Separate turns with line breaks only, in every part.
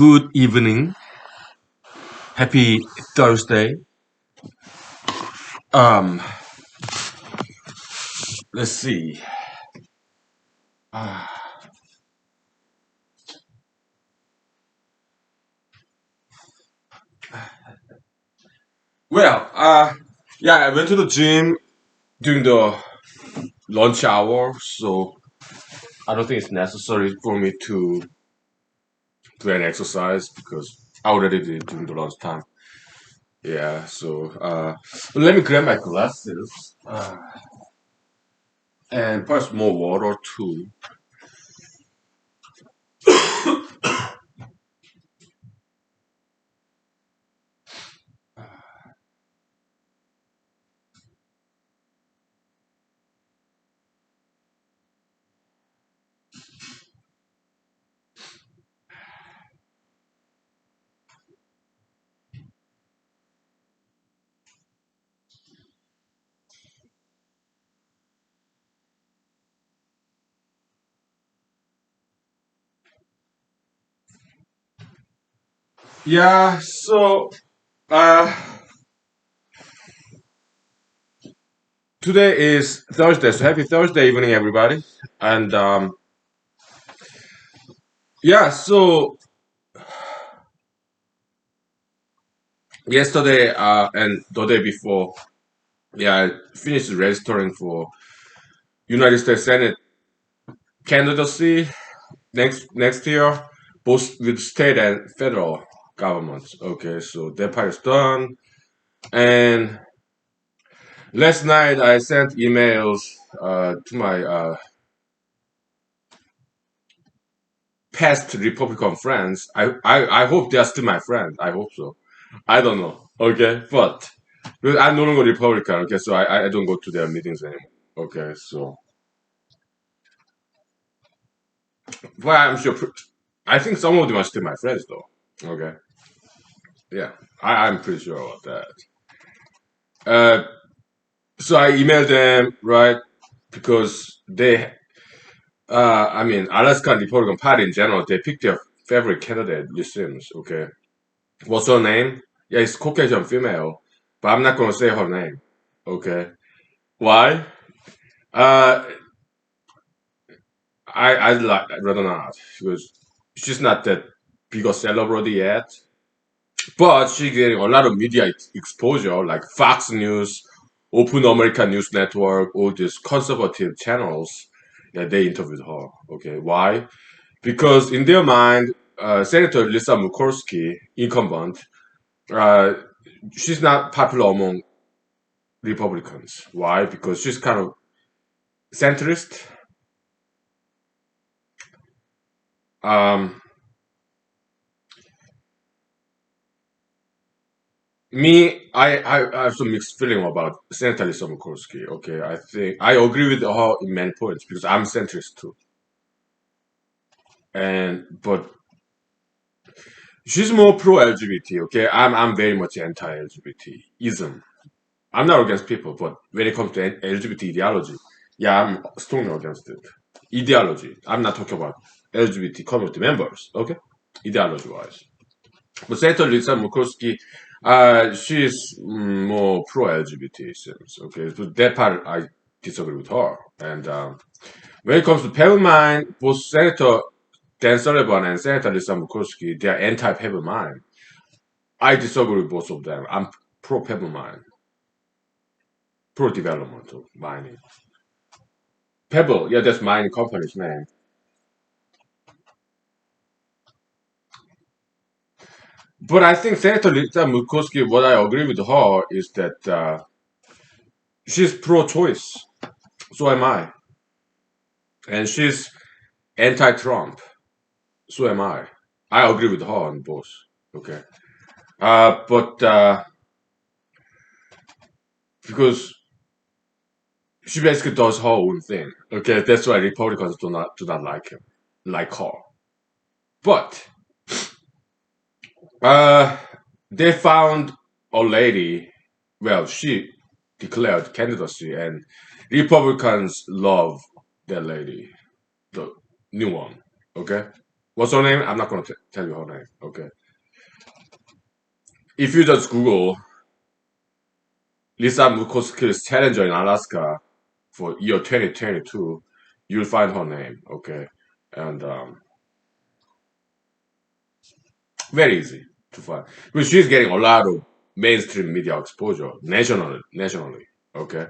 Good evening. Happy Thursday. Um, let's see. Ah, well, yeah, I went to the gym during the lunch hour, so I don't think it's necessary for me to do an exercise because I already did during the lunchtime. Yeah, so let me grab my glasses and perhaps more water too. Yeah, so uh, today is Thursday, so happy Thursday evening, everybody. And yeah, so yesterday and the day before, yeah, I finished registering for United States Senate candidacy next year, both with state and federal governments. Okay, so that part is done. And last night I sent emails to my past Republican friends. I hope they are still my friends. I hope so. I don't know. Okay, but I'm no longer Republican. Okay, so I don't go to their meetings anymore. Okay, so well, I'm sure. I think some of them are still my friends, though. Okay, yeah, I'm pretty sure about that. Uh, so I emailed them, right, because I mean, Alaska Republican Party in general, they pick their favorite candidate. It seems. Okay, what's her name? Yeah, it's Caucasian female, but I'm not gonna say her name. Okay, why? Uh, I'd rather not because she's not that big a celebrity yet. But she's getting a lot of media exposure, like Fox News, Open America News Network, all these conservative channels. Yeah, they interviewed her. Okay, why? Because in their mind, Senator Lisa Murkowski, incumbent, uh, she's not popular among Republicans. Why? Because she's kind of centrist. Um, I have some mixed feeling about Senator Lisa Murkowski. Okay, I think I agree with her in many points because I'm centrist too. And but she's more pro LGBT. Okay, I'm very much anti LGBT ism. I'm not against people, but when it comes to LGBT ideology, yeah, I'm strongly against it. Ideology. I'm not talking about LGBT community members. Okay, ideology wise. But Senator Lisa Murkowski, she's more pro LGBT, it seems. Okay, so that part I disagree with her. And when it comes to Pebble Mine, both Senator Dan Sullivan and Senator Lisa Murkowski, they are anti-Pebble Mine. I disagree with both of them. I'm pro Pebble Mine, pro development of mining. Pebble, yeah, that's mining company's name. But I think Senator Lisa Murkowski, what I agree with her is that she's pro-choice. So am I. And she's anti-Trump. So am I. I agree with her on both. Okay. But because she basically does her own thing. Okay, that's why Republicans do not like her. But uh, they found a lady. Well, she declared candidacy, and Republicans love that lady, the new one. Okay. What's her name? I'm not going to tell you her name. Okay. If you just Google Lisa Murkowski's Challenger in Alaska for year 2022, you'll find her name. Okay. And very easy to find. Because she's getting a lot of mainstream media exposure nationally. Okay.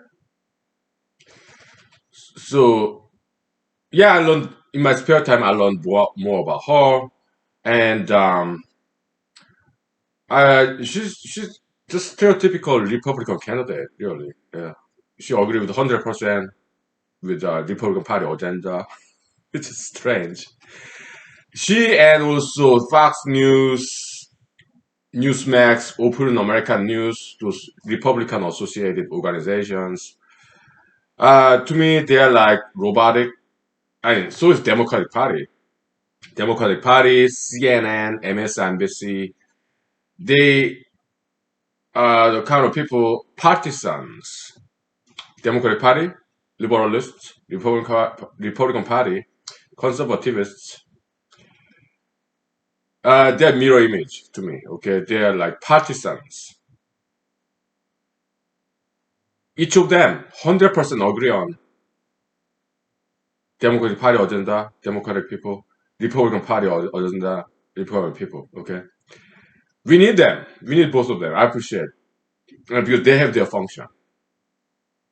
So yeah, I learned in my spare time. I learned more about her, and she's just stereotypical Republican candidate. Really, yeah. She agreed with 100% with the Republican Party agenda, which is strange. She and also Fox News, Newsmax, Open American News, those Republican associated organizations. To me, they're like robotic. I mean, so is Democratic Party. Democratic Party, CNN, MSNBC, they are the kind of people, partisans. Democratic Party, liberalists, Republican Party, conservativists, they're mirror image to me. Okay, they're like partisans. Each of them 100% agree on Democratic Party agenda, Democratic people, Republican Party agenda, Republican people. Okay, we need them. We need both of them. I appreciate because they have their function.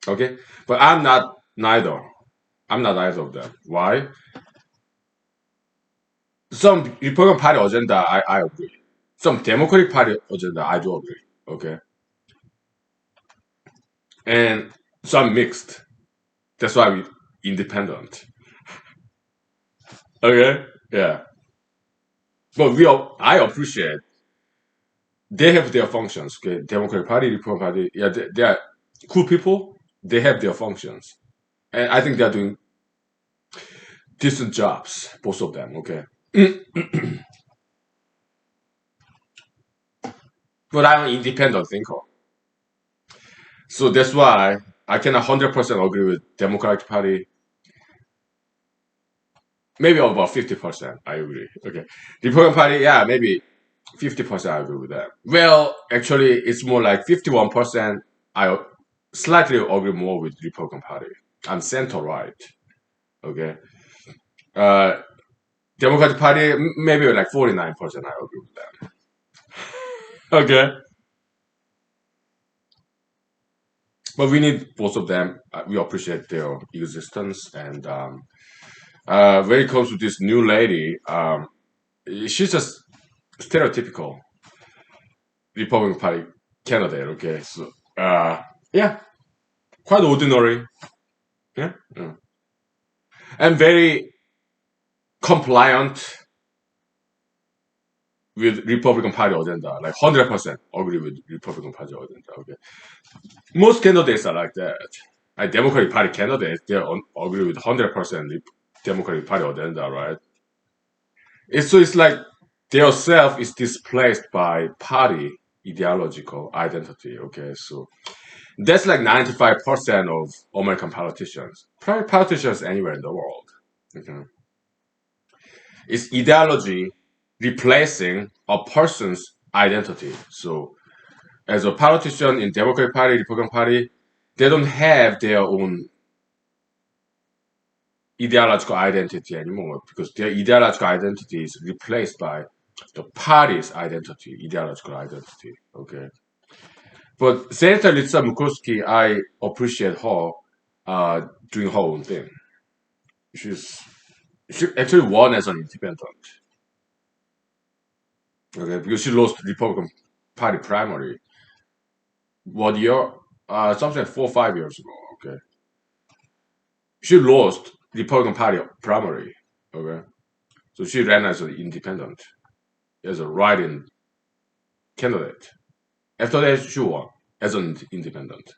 Okay, but I'm not neither. I'm not either of them. Why? Some Republican Party agenda, I agree. Some Democratic Party agenda, I do agree. Okay, and some mixed. That's why we independent. Okay, yeah. But I appreciate they have their functions. Okay, Democratic Party, Republican Party, yeah, they are cool people. They have their functions, and I think they're doing decent jobs, both of them. Okay, but I'm an independent thinker, so that's why I can 100% agree with Democratic Party. Maybe about 50%, I agree. Okay, Republican Party, yeah, maybe 50% I agree with that. Well, actually, it's more like 51%. I slightly agree more with Republican Party. I'm center right. Okay. Uh, Democratic Party, maybe like 49%. I agree with that. Okay. But we need both of them. We appreciate their existence. And when it comes to this new lady, she's just stereotypical Republican Party candidate. Okay. So, yeah, quite ordinary. Yeah. Yeah. And very compliant with Republican Party agenda, like 100% agree with Republican Party agenda. Okay, most candidates are like that. Like Democratic Party candidates, they agree with 100% Democratic Party agenda, right? It's like their self is displaced by party ideological identity. Okay, so that's like 95% of American politicians, private politicians anywhere in the world. Okay. It's ideology replacing a person's identity. So, as a politician in Democratic Party, Republican Party, they don't have their own ideological identity anymore because their ideological identity is replaced by the party's identity, ideological identity. Okay, but Senator Lisa Murkowski, I appreciate her doing her own thing. She actually won as an independent. Okay, because she lost Republican Party primary. What year? Something like 4 or 5 years ago. Okay, she lost Republican Party primary. Okay, so she ran as an independent, as a write-in candidate. After that, she won as an independent.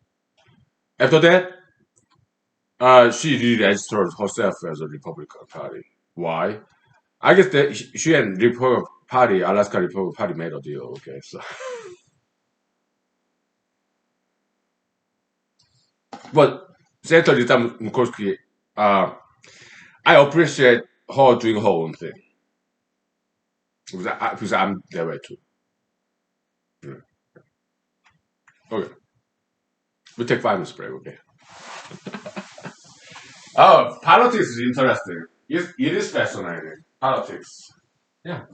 After that, she re-registered herself as a Republican Party. Why? I guess that she and Republican Party, Alaska Republican Party, made a deal. Okay, so but Senator Rita Murkowski, I appreciate her doing her own thing. because I'm that way too. Yeah. Okay, we take 5 minutes break. Okay. Oh, politics is interesting. It is fascinating. Politics. Yeah.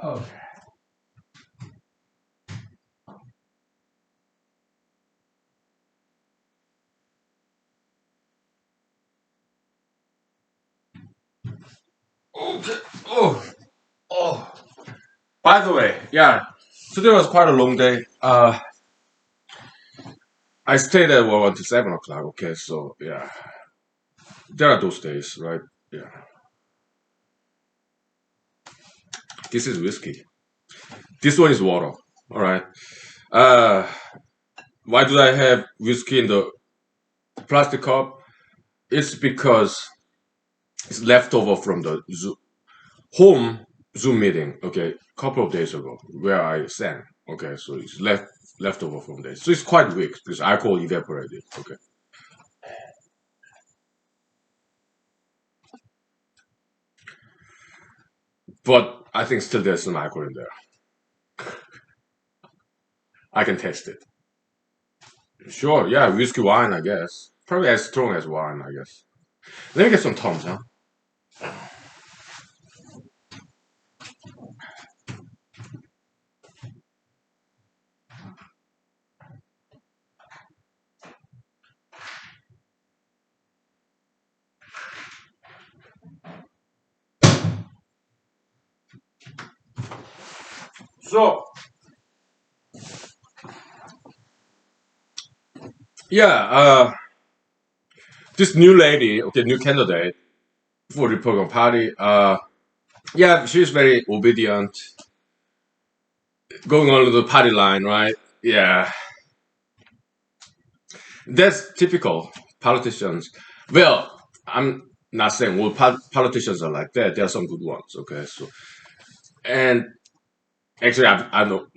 Okay. Okay. Oh. Oh. By the way, yeah. Today was quite a long day. I stayed at well until 7 o'clock. Okay, so yeah, there are those days, right? Yeah. This is whiskey. This one is water. All right. Uh, why do I have whiskey in the plastic cup? It's because it's leftover from the home Zoom meeting. Okay, couple of days ago where I sang. Okay, so it's leftover from there. So it's quite weak because alcohol evaporated. Okay, but I think still there's some alcohol in there. I can taste it. Sure, yeah, whiskey wine, I guess. Probably as strong as wine, I guess. Let me get some Tums, huh? So, yeah, this new lady, okay, new candidate for the Republican Party, yeah, she's very obedient, going on the party line, right? Yeah, that's typical politicians. Well, I'm not saying all politicians are like that. There are some good ones, okay? So, and actually, I know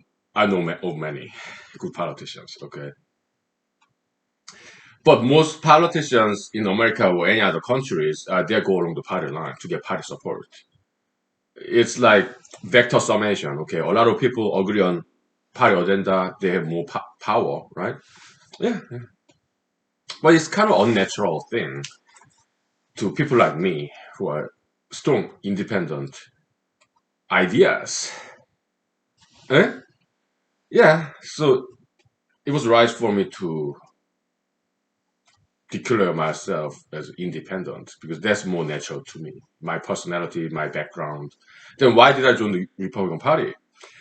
of many good politicians, okay? But most politicians in America or any other countries, they go along the party line to get party support. It's like vector summation. Okay, a lot of people agree on party agenda. They have more power, right? Yeah, but it's kind of unnatural thing to people like me who are strong, independent ideas. Eh? Yeah, so it was right for me to declare myself as independent because that's more natural to me. My personality, my background. Then why did I join the Republican Party?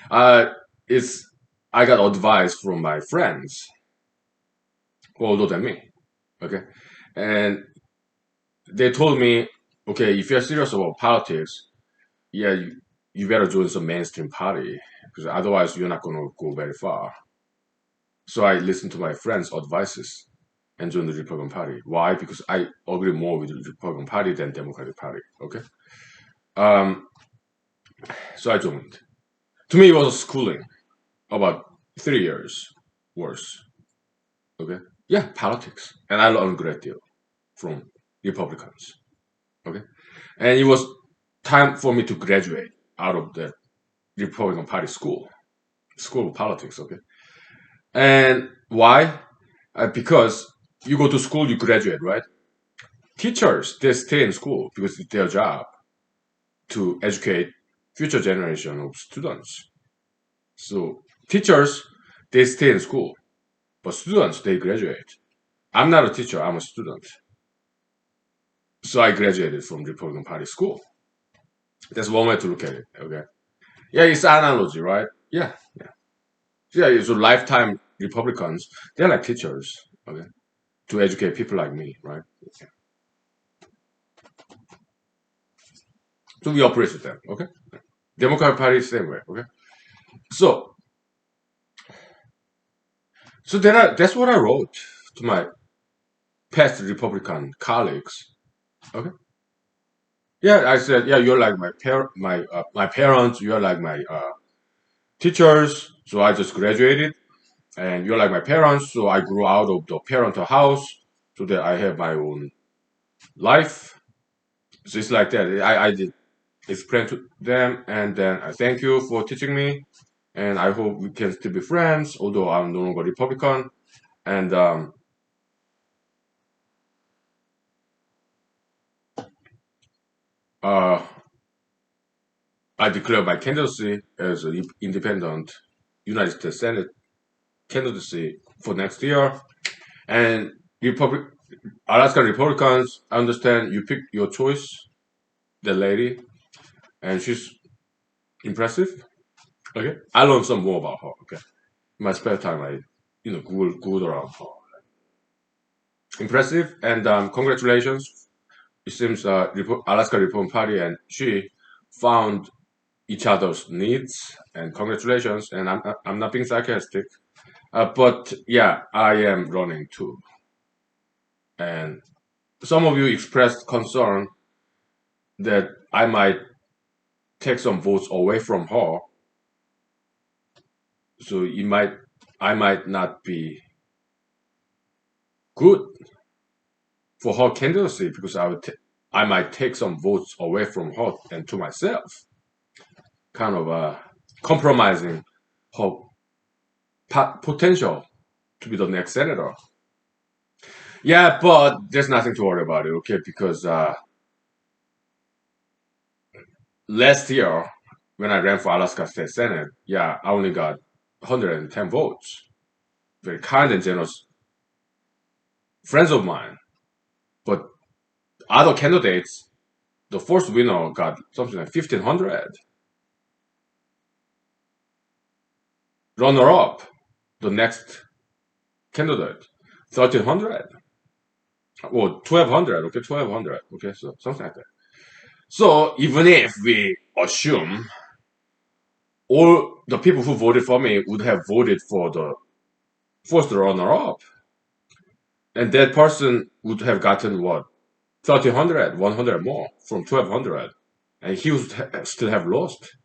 Uh, it's I got advice from my friends who are older than me. Okay, and they told me, okay, if you're serious about politics, yeah, you better join some mainstream party because otherwise you're not gonna go very far. So I listened to my friends' advices and joined the Republican Party. Why? Because I agree more with the Republican Party than Democratic Party. Okay. Um, so I joined. To me, it was schooling about 3 years worse. Okay. Yeah, politics, and I learned a great deal from Republicans. Okay, and it was time for me to graduate out of the Republican Party school of politics. Okay, and why? Because you go to school, you graduate, right? Teachers, they stay in school because it's their job to educate future generation of students. So teachers, they stay in school, but students, they graduate. I'm not a teacher, I'm a student. So I graduated from Republican Party school. That's one way to look at it. Okay. Yeah, it's an analogy, right? Yeah, yeah. Yeah, so lifetime Republicans, they're like teachers, okay, to educate people like me, right? Okay. So we operate with them, okay? Democratic Party, same way, okay? So, that's what I wrote to my past Republican colleagues, okay? Yeah, I said, yeah, you're like my parents, you're like my teachers, so I just graduated, and you're like my parents, so I grew out of the parental house, so that I have my own life. So it's like that. I did explain to them, and then I thank you for teaching me, and I hope we can still be friends, although I'm no longer Republican. And uh, I declare my candidacy as an independent United States Senate candidacy for next year. And Republic, Alaska Republicans, I understand you pick your choice, the lady, and she's impressive. Okay, I learned some more about her. Okay, in my spare time, I Google around her. Impressive, and congratulations. It seems Alaska Republican Party and she found each other's needs, and congratulations. And I'm not being sarcastic, but yeah, I am running too. And some of you expressed concern that I might take some votes away from her, so I might not be good for her candidacy because I might take some votes away from her and to myself, kind of compromising her potential to be the next senator. Yeah, but there's nothing to worry about it, okay? Because last year when I ran for Alaska State Senate, yeah, I only got 110 votes. Very kind and generous friends of mine, but other candidates, the first winner got something like 1,500. Runner up, the next candidate, 1,300 or 1,200. Okay, 1,200. Okay, so something like that. So even if we assume all the people who voted for me would have voted for the first runner up, and that person would have gotten what 1,300, 100 more from 1,200, and he would still have lost.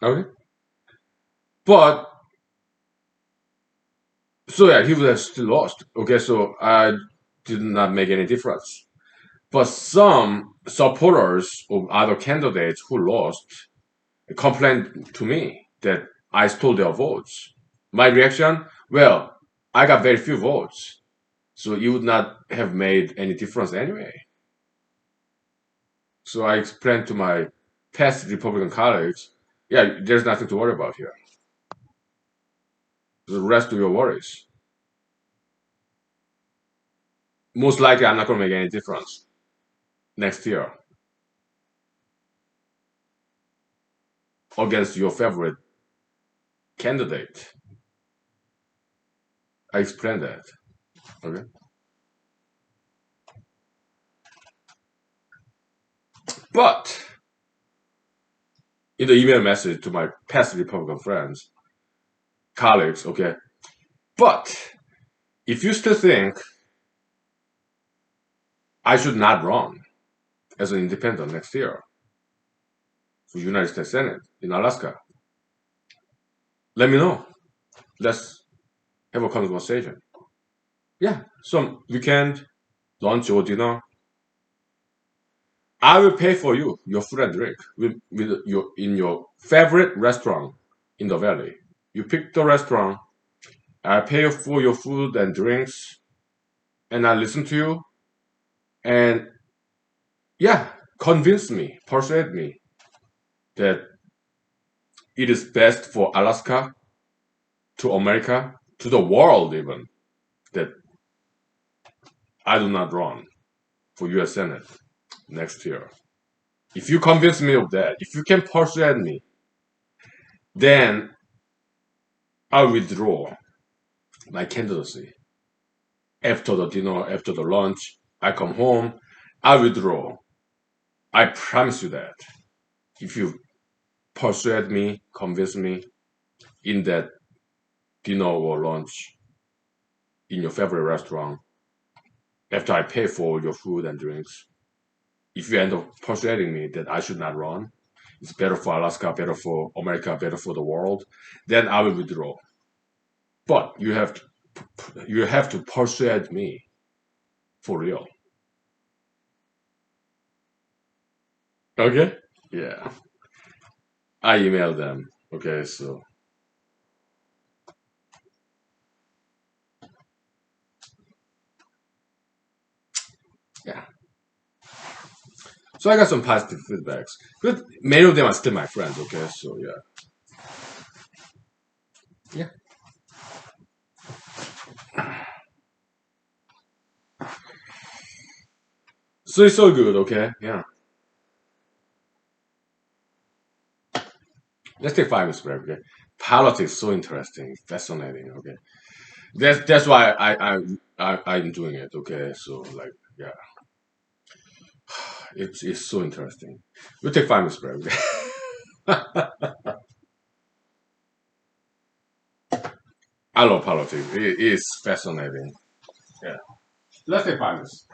Okay, but So yeah, he would have still lost. Okay, so I did not make any difference. But some supporters of other candidates who lost complained to me that I stole their votes. My reaction, well, I got very few votes, so it would not have made any difference anyway. So I explained to my past Republican colleagues, yeah, there's nothing to worry about here. The rest of your worries. Most likely, I'm not going to make any difference next year against your favorite candidate. I explained that. Okay. But in the email message to my past Republican friends, colleagues, okay. But if you still think I should not run as an independent next year for United States Senate in Alaska, let me know. Let's have a conversation. Yeah, some weekend lunch or dinner. I will pay for you your food and drink with your in your favorite restaurant in the valley. You pick the restaurant. I pay for your food and drinks, and I listen to you. And yeah, convince me, persuade me that it is best for Alaska, to America, to the world even, that I do not run for US Senate next year. If you convince me of that, if you can persuade me, then I'll withdraw my candidacy. After the dinner, after the lunch, I come home, I withdraw. I promise you that. If you persuade me, convince me in that dinner or lunch in your favorite restaurant, after I pay for your food and drinks, if you end up persuading me that I should not run, it's better for Alaska, better for America, better for the world, then I will withdraw. But you have to persuade me for real. Okay? Yeah. I emailed them. Okay, so yeah. So I got some positive feedbacks. But many of them are still my friends, okay? So yeah. Yeah. So it's all good, okay? Yeah. Let's take 5 minutes break, okay? Politics is so interesting, fascinating, okay? That's why I'm doing it, okay? So like yeah. It's so interesting. We'll take 5 minutes break, okay? I love politics. It is fascinating. Yeah. Let's take 5 minutes.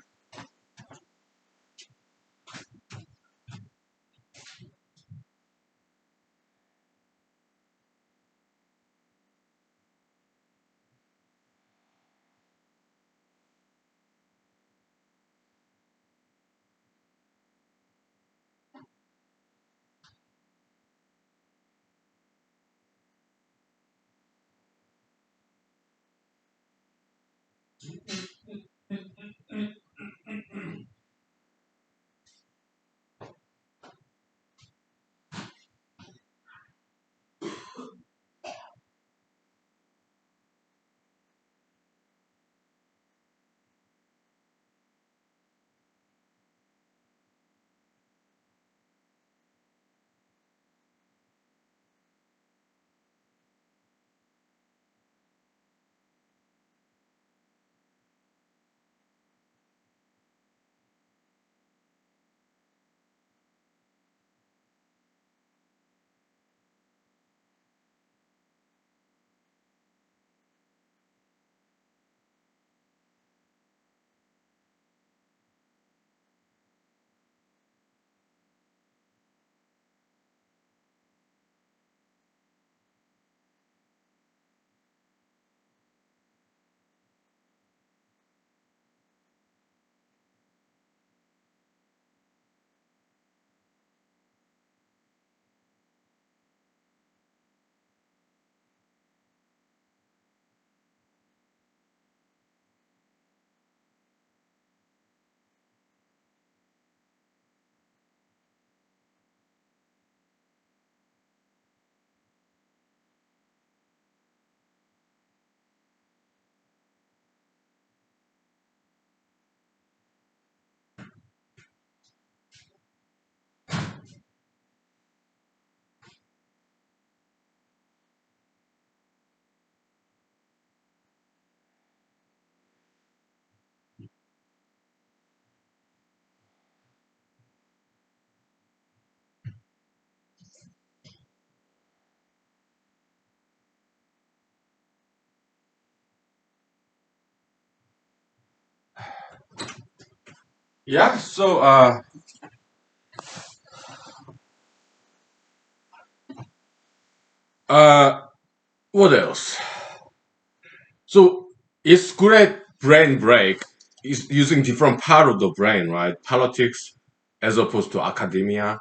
Yeah. So, uh, what else? So it's great brain break is using different part of the brain, right? Politics as opposed to academia.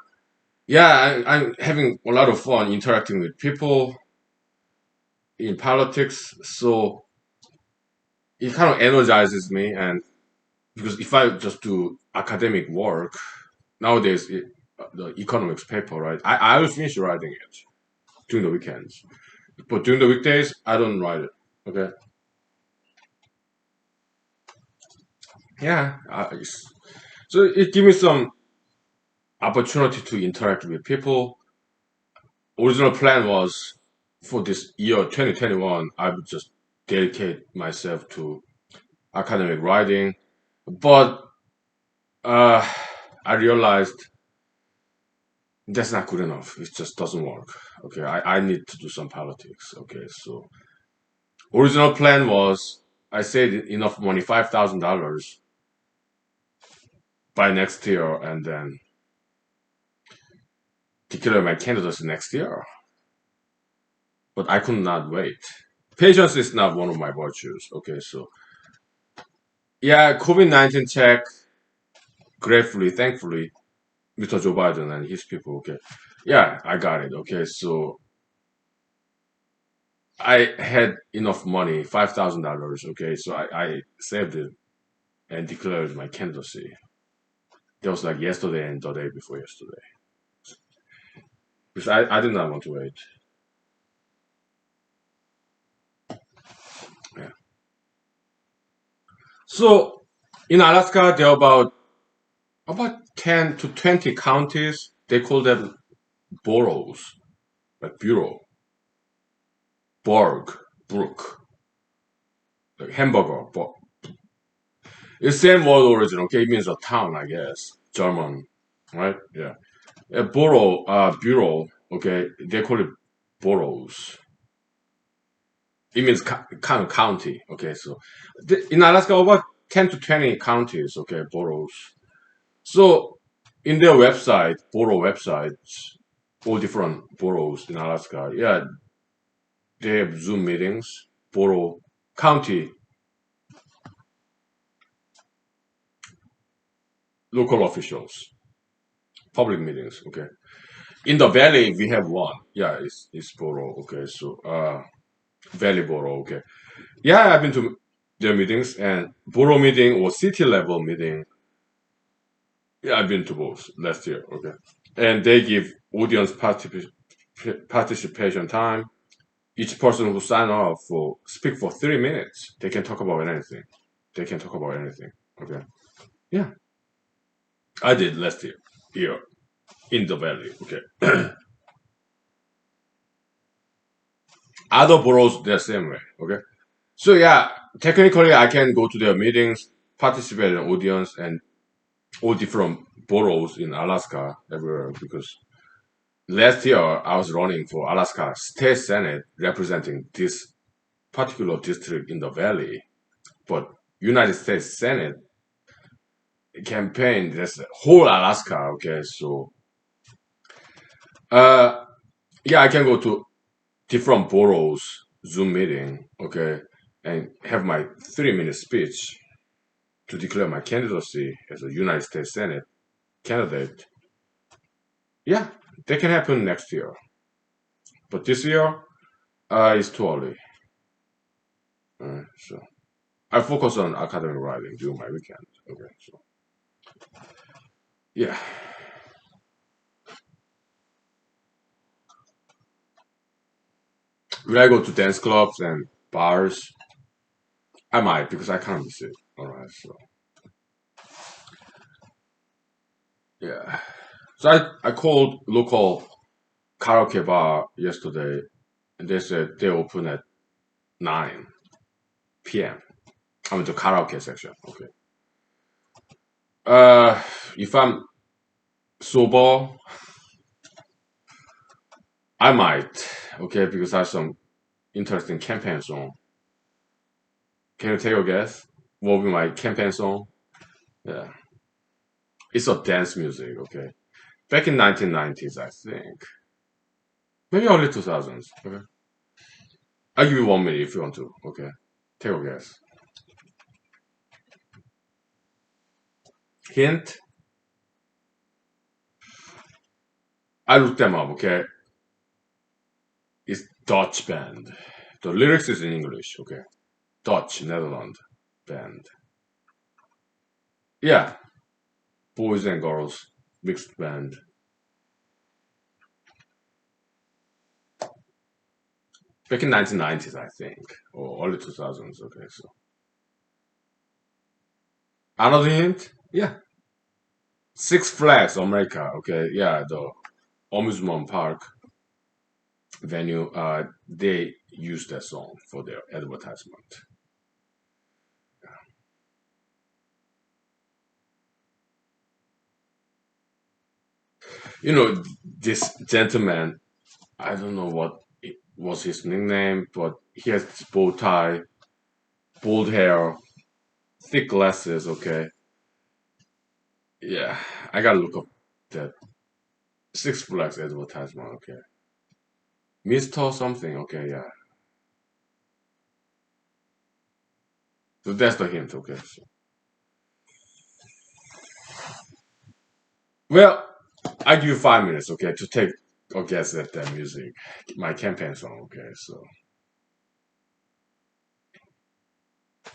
Yeah, I'm having a lot of fun interacting with people in politics. So it kind of energizes me, and because if I just do academic work nowadays, the economics paper, right? I will finish writing it during the weekends, but during the weekdays I don't write it. Okay, yeah. So it gives me some opportunity to interact with people. Original plan was for this year 2021, I would just dedicate myself to academic writing, but uh, I realized that's not good enough. It just doesn't work. Okay, I need to do some politics. Okay, so original plan was I saved enough money, $5,000 by next year, and then declare my candidacy next year. But I could not wait. Patience is not one of my virtues. Okay, so yeah, COVID-19 check gratefully, thankfully, Mr. Joe Biden and his people. Okay, yeah, I got it. Okay, so I had enough money, $5,000. Okay, so I saved it and declared my candidacy. That was like yesterday and the day before yesterday. Because I did not want to wait. Yeah. So in Alaska, there are about 10 to 20 counties. They call them boroughs, like bureau, burg, brook, like hamburger. But it's same word origin. Okay, it means a town, I guess. German, right? Yeah. A borough, bureau. Okay, they call it boroughs. It means kind of county. Okay, so in Alaska, about 10 to 20 counties. Okay, boroughs. So in their website, borough websites, all different boroughs in Alaska, yeah, they have Zoom meetings, borough, county, local officials, public meetings. Okay. In the valley, we have one. Yeah, it's borough. Okay, so valley borough. Okay. Yeah, I've been to their meetings and borough meeting or city level meeting. Yeah, I've been to both last year. Okay, and they give audience participation time. Each person who sign up for speak for 3 minutes, they can talk about anything. They can talk about anything. Okay. Yeah, I did last year here in the valley. Okay. Other boroughs, they're same way. Okay. So yeah, technically I can go to their meetings, participate in audience, and all different boroughs in Alaska everywhere because last year I was running for Alaska State Senate representing this particular district in the valley, but United States Senate campaign that's whole Alaska. Okay, so uh yeah, I can go to different boroughs Zoom meeting. Okay, and have my 3 minute speech to declare my candidacy as a United States Senate candidate. Yeah, that can happen next year. But this year, it's too early. So I focus on academic writing during my weekend. Okay, so yeah. Will I go to dance clubs and bars? I might because I can't miss it. All right, so yeah. So I called local karaoke bar yesterday, and they said they open at 9 p.m. I mean the karaoke section. Okay. Uh, if I'm sober, I might. Okay, because I have some interesting campaign song. Can you take a guess? What will be my campaign song? Yeah. It's a dance music, okay? Back in 1990s, I think. Maybe early 2000s, okay? I'll give you 1 minute if you want to, okay? Take a guess. Hint, I looked them up, okay? It's Dutch band. The lyrics is in English, okay? Dutch, Netherlands band. Yeah, boys and girls, mixed band. Back in 1990s, I think, or early 2000s, okay? So, another hint? Yeah, Six Flags America, okay? Yeah, the amusement park venue, they use that song for their advertisement. You know, this gentleman, I don't know what it was his nickname, but he has this bow tie, bald hair, thick glasses, okay? Yeah, I gotta look up that Six Flags advertisement, okay? Mr. something, okay, yeah. So that's the hint, okay? So, well, I give you 5 minutes, okay, to take a guess at that music, my campaign song, okay? So,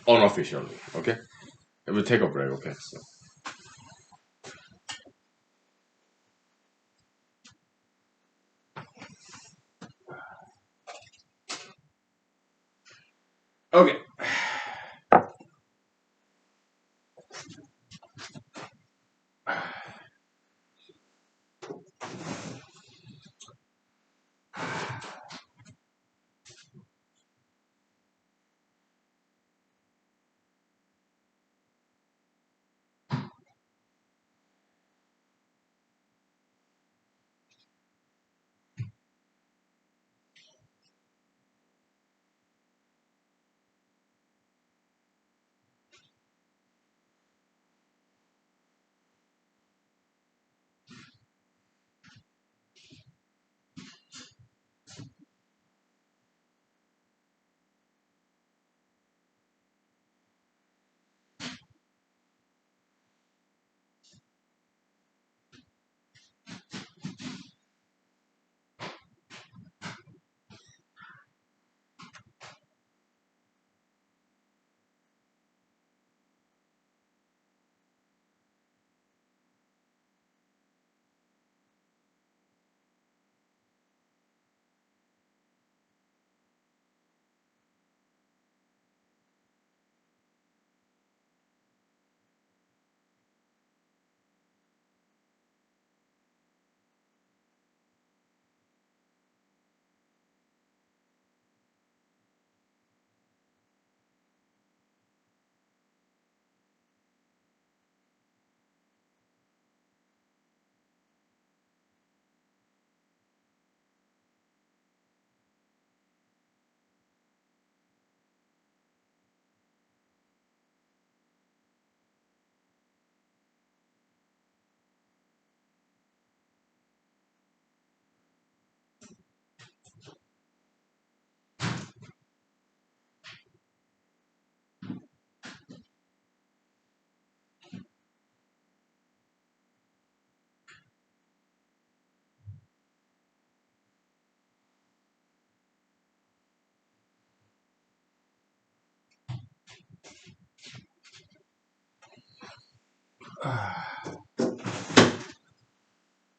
unofficially, okay? We'll take a break, okay? So, okay.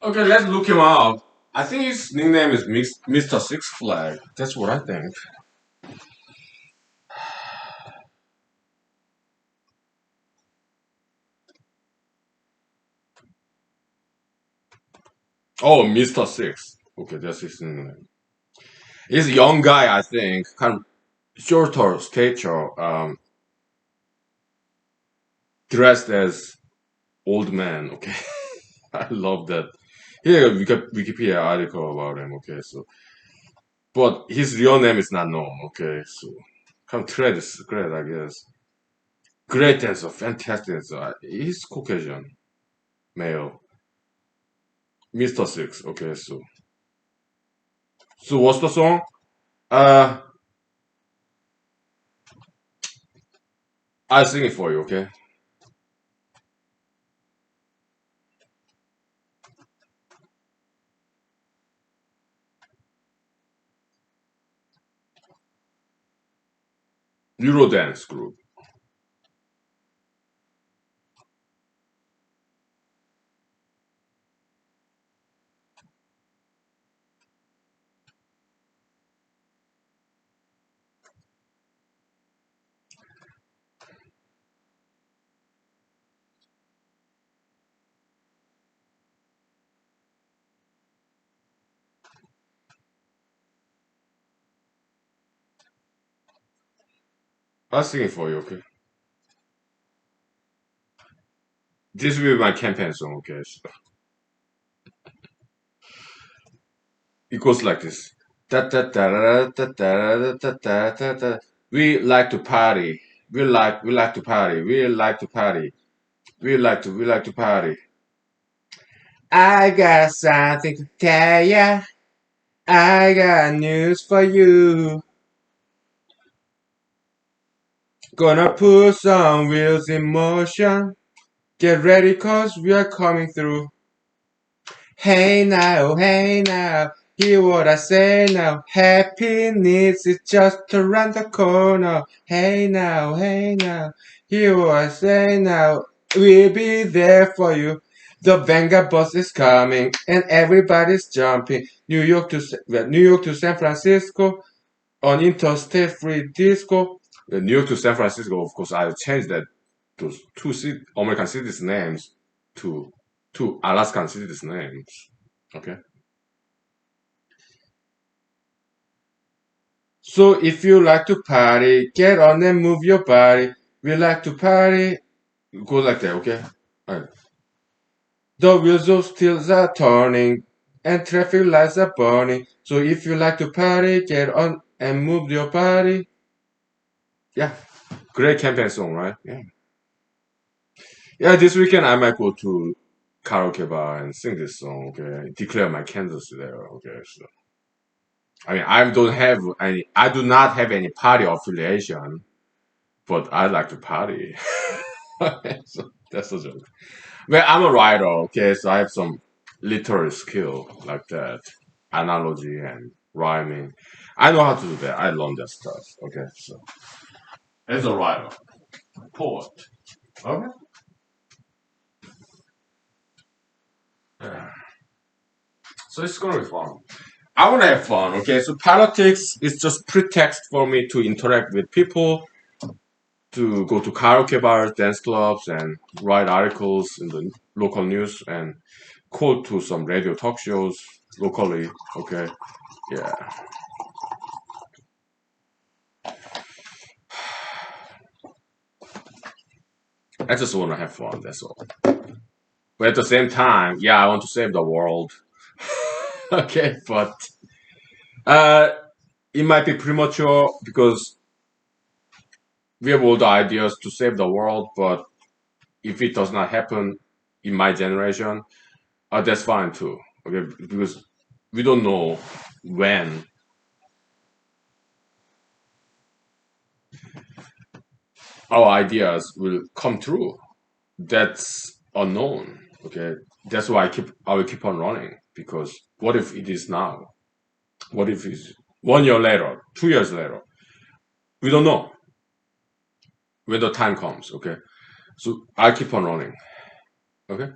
Okay, let's look him up. I think his nickname is Mr. Six Flag. That's what I think. Oh, Mr. Six. Okay, that's his nickname. He's a young guy, I think. Kind of shorter stature, dressed as old man. Okay, I love that. Here, we got Wikipedia article about him. Okay, so but his real name is not known. Okay, so kind of thread is great, I guess. Great dancer, fantastic dancer. He's Caucasian, male. Mr. Six. Okay, so what's the song? Uh, I'll sing it for you. Okay. Eurodance group. I'll sing it for you. Okay. This will be my campaign song. Okay. So it goes like this. Da, da, da, da, da, da, da, da, da, da. We like to party. We like to party. We like to party. We like to party. I got something to tell ya. I got news for you. Gonna put some wheels in motion. Get ready, cause we are coming through. Hey now, hear what I say now. Happiness is just around the corner. Hey now, hear what I say now. We'll be there for you. The Vanguard bus is coming and everybody's jumping. New York to San Francisco on Interstate Free Disco. New York to San Francisco, of course, I changed that those two American cities names to two Alaskan cities names. Okay. So if you like to party, get on and move your body. We like to party. Go like that, okay? Alright. The wheels of steel are turning and traffic lights are burning. So if you like to party, get on and move your body. Yeah. Great campaign song, right? Yeah. Yeah, this weekend I might go to karaoke bar and sing this song, okay? Declare my candidacy there, okay? So I mean I do not have any party affiliation, but I like to party. So that's a joke. Well, I'm a writer, okay, so I have some literary skill like that, analogy and rhyming. I know how to do that. I learned that stuff. Okay, so as a writer, poet. Okay. Yeah. So it's gonna be fun. I wanna have fun. Okay, so politics is just pretext for me to interact with people, to go to karaoke bars, dance clubs, and write articles in the local news and call to some radio talk shows locally. Okay, yeah. I just want to have fun. That's all. But at the same time, yeah, I want to save the world. Okay, but uh, it might be premature because we have all the ideas to save the world. But if it does not happen in my generation, that's fine too. Okay, because we don't know when our ideas will come true. That's unknown. Okay, that's why I will keep on running because what if it is now? What if it's 1 year later, 2 years later? We don't know when the time comes. Okay, so I keep on running. Okay,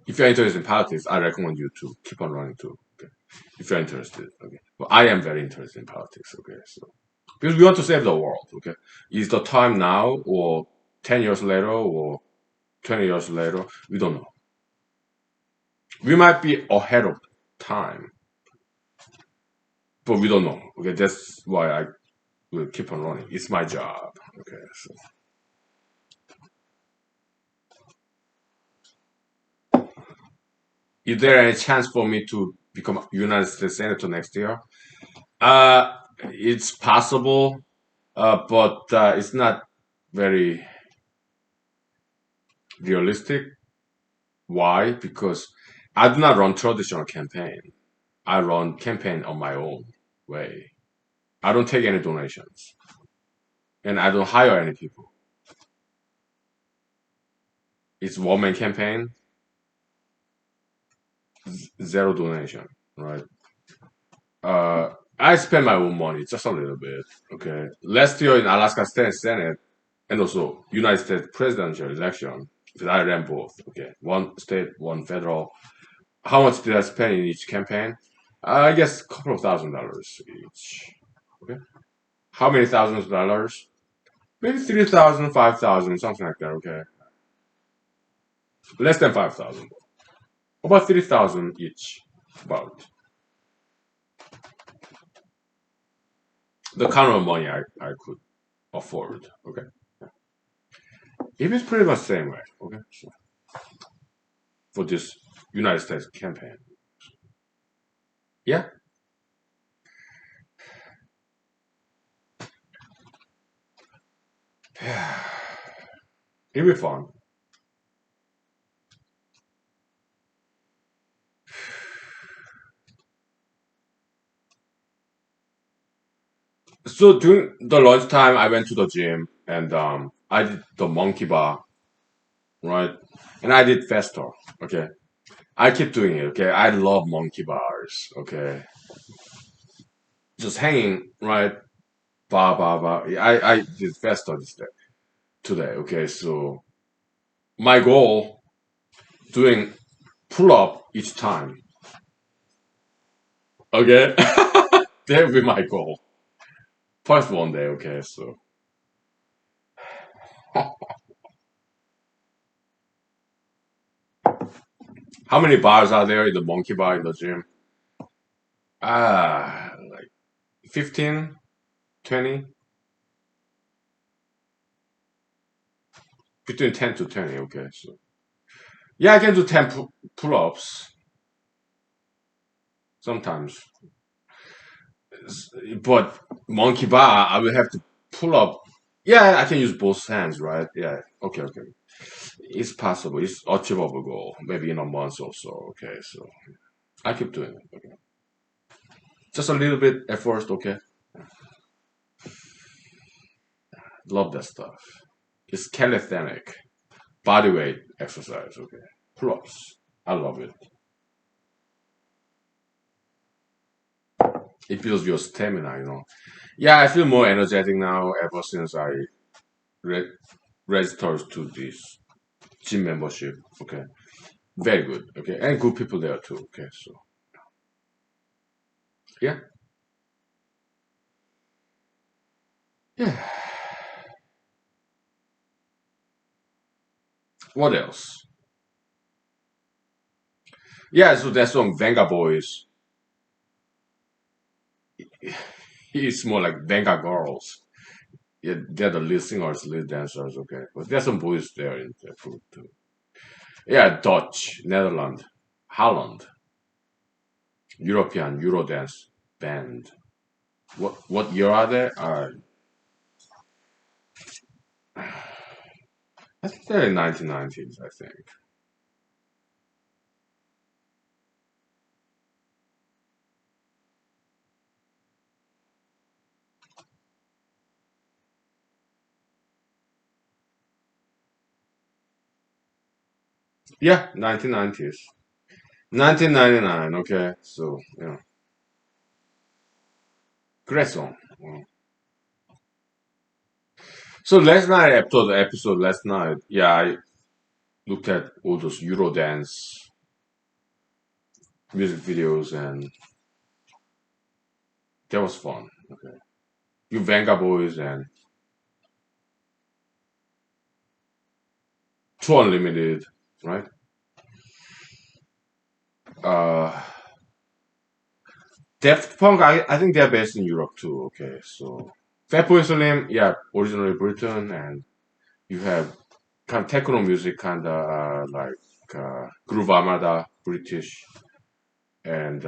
if you're interested in politics, I recommend you to keep on running too. Okay, if you're interested. Okay, but I am very interested in politics. Okay, so because we want to save the world. Okay, is the time now or 10 years later or 20 years later? We don't know. We might be ahead of time, but we don't know. Okay, that's why I will keep on running. It's my job. Okay, so is there any chance for me to become United States Senator next year? It's possible, but it's not very. Realistic. Why? Because I do not run traditional campaign. I run campaign on my own way. I don't take any donations, and I don't hire any people. It's one man campaign, zero donation, right? I spend my own money just a little bit. Okay, last year in Alaska State Senate and also United States presidential election, because I ran both. Okay, one state, one federal. How much did I spend in each campaign? I guess a couple of $1,000s each. Okay, how many thousands of dollars? Maybe 3,000, 5,000, something like that. Okay, less than 5,000. About 3,000 each. About the kind of money I could afford. Okay, it was pretty much the same way. Okay, so for this United States campaign, yeah, it'll be fun. So during the lunchtime, I went to the gym and I did the monkey bar, right? And I did faster. Okay, I keep doing it. Okay, I love monkey bars. Okay, just hanging right, bar bar bar. I did faster this day today. Okay, so my goal doing pull up each time. Okay, that will be my goal. First one day. Okay, so how many bars are there in the monkey bar in the gym? Like 15, 20, between 10 to 20. Okay, so yeah, I can do 10 pull ups sometimes, but monkey bar, I will have to pull up. Yeah, I can use both hands, right? Yeah, okay, okay. It's possible. It's achievable goal. Maybe in a month or so. Okay, so I keep doing it. Okay, just a little bit at first. Okay, love that stuff. It's calisthenic, body weight exercise. Okay, pull ups. I love it. It builds your stamina. Yeah, I feel more energetic now ever since I re- registered to this gym membership. Okay, very good. Okay, and good people there too. Okay, so yeah, yeah. What else? Yeah, so that song Venga Boys. It's more like Venga Girls. Yeah, they're the lead singers, lead dancers. Okay, but there's some boys there in the group too. Yeah, Dutch, Netherlands, Holland, European Eurodance band. What year are they? I think they're in 1990s. I think. Yeah, 1990s. 1999. Okay, so yeah, great song. So last night after the episode last night, yeah, I looked at all those Eurodance music videos and that was fun. Okay, you Venga Boys and Two Unlimited, right? Uh, Daft Punk, I think they're based in Europe too. Okay, so Fatboy Slim, yeah, originally Britain, and you have kind of techno music, kind of like Groove Armada, British, and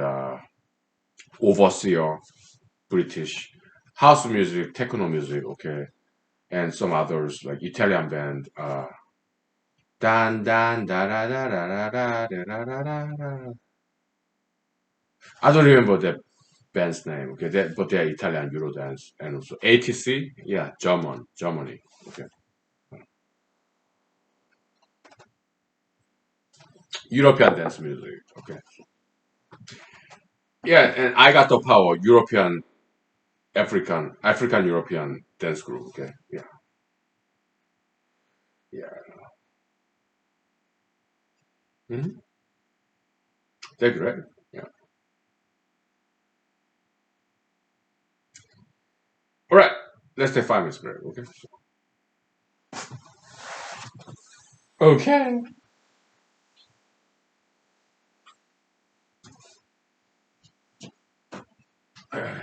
Overseer, British, house music, techno music, okay, and some others like Italian band. Dan dan da da da da da da da da da da. I don't remember the band's name. Okay, but they're Italian Eurodance and also ATC. Yeah, Germany. Okay, European dance music. Okay, yeah, and I got the power. African European dance group. Okay, yeah, yeah. Hmm. They're great. Yeah. All right, let's take 5 minutes break. Okay. Okay. All right.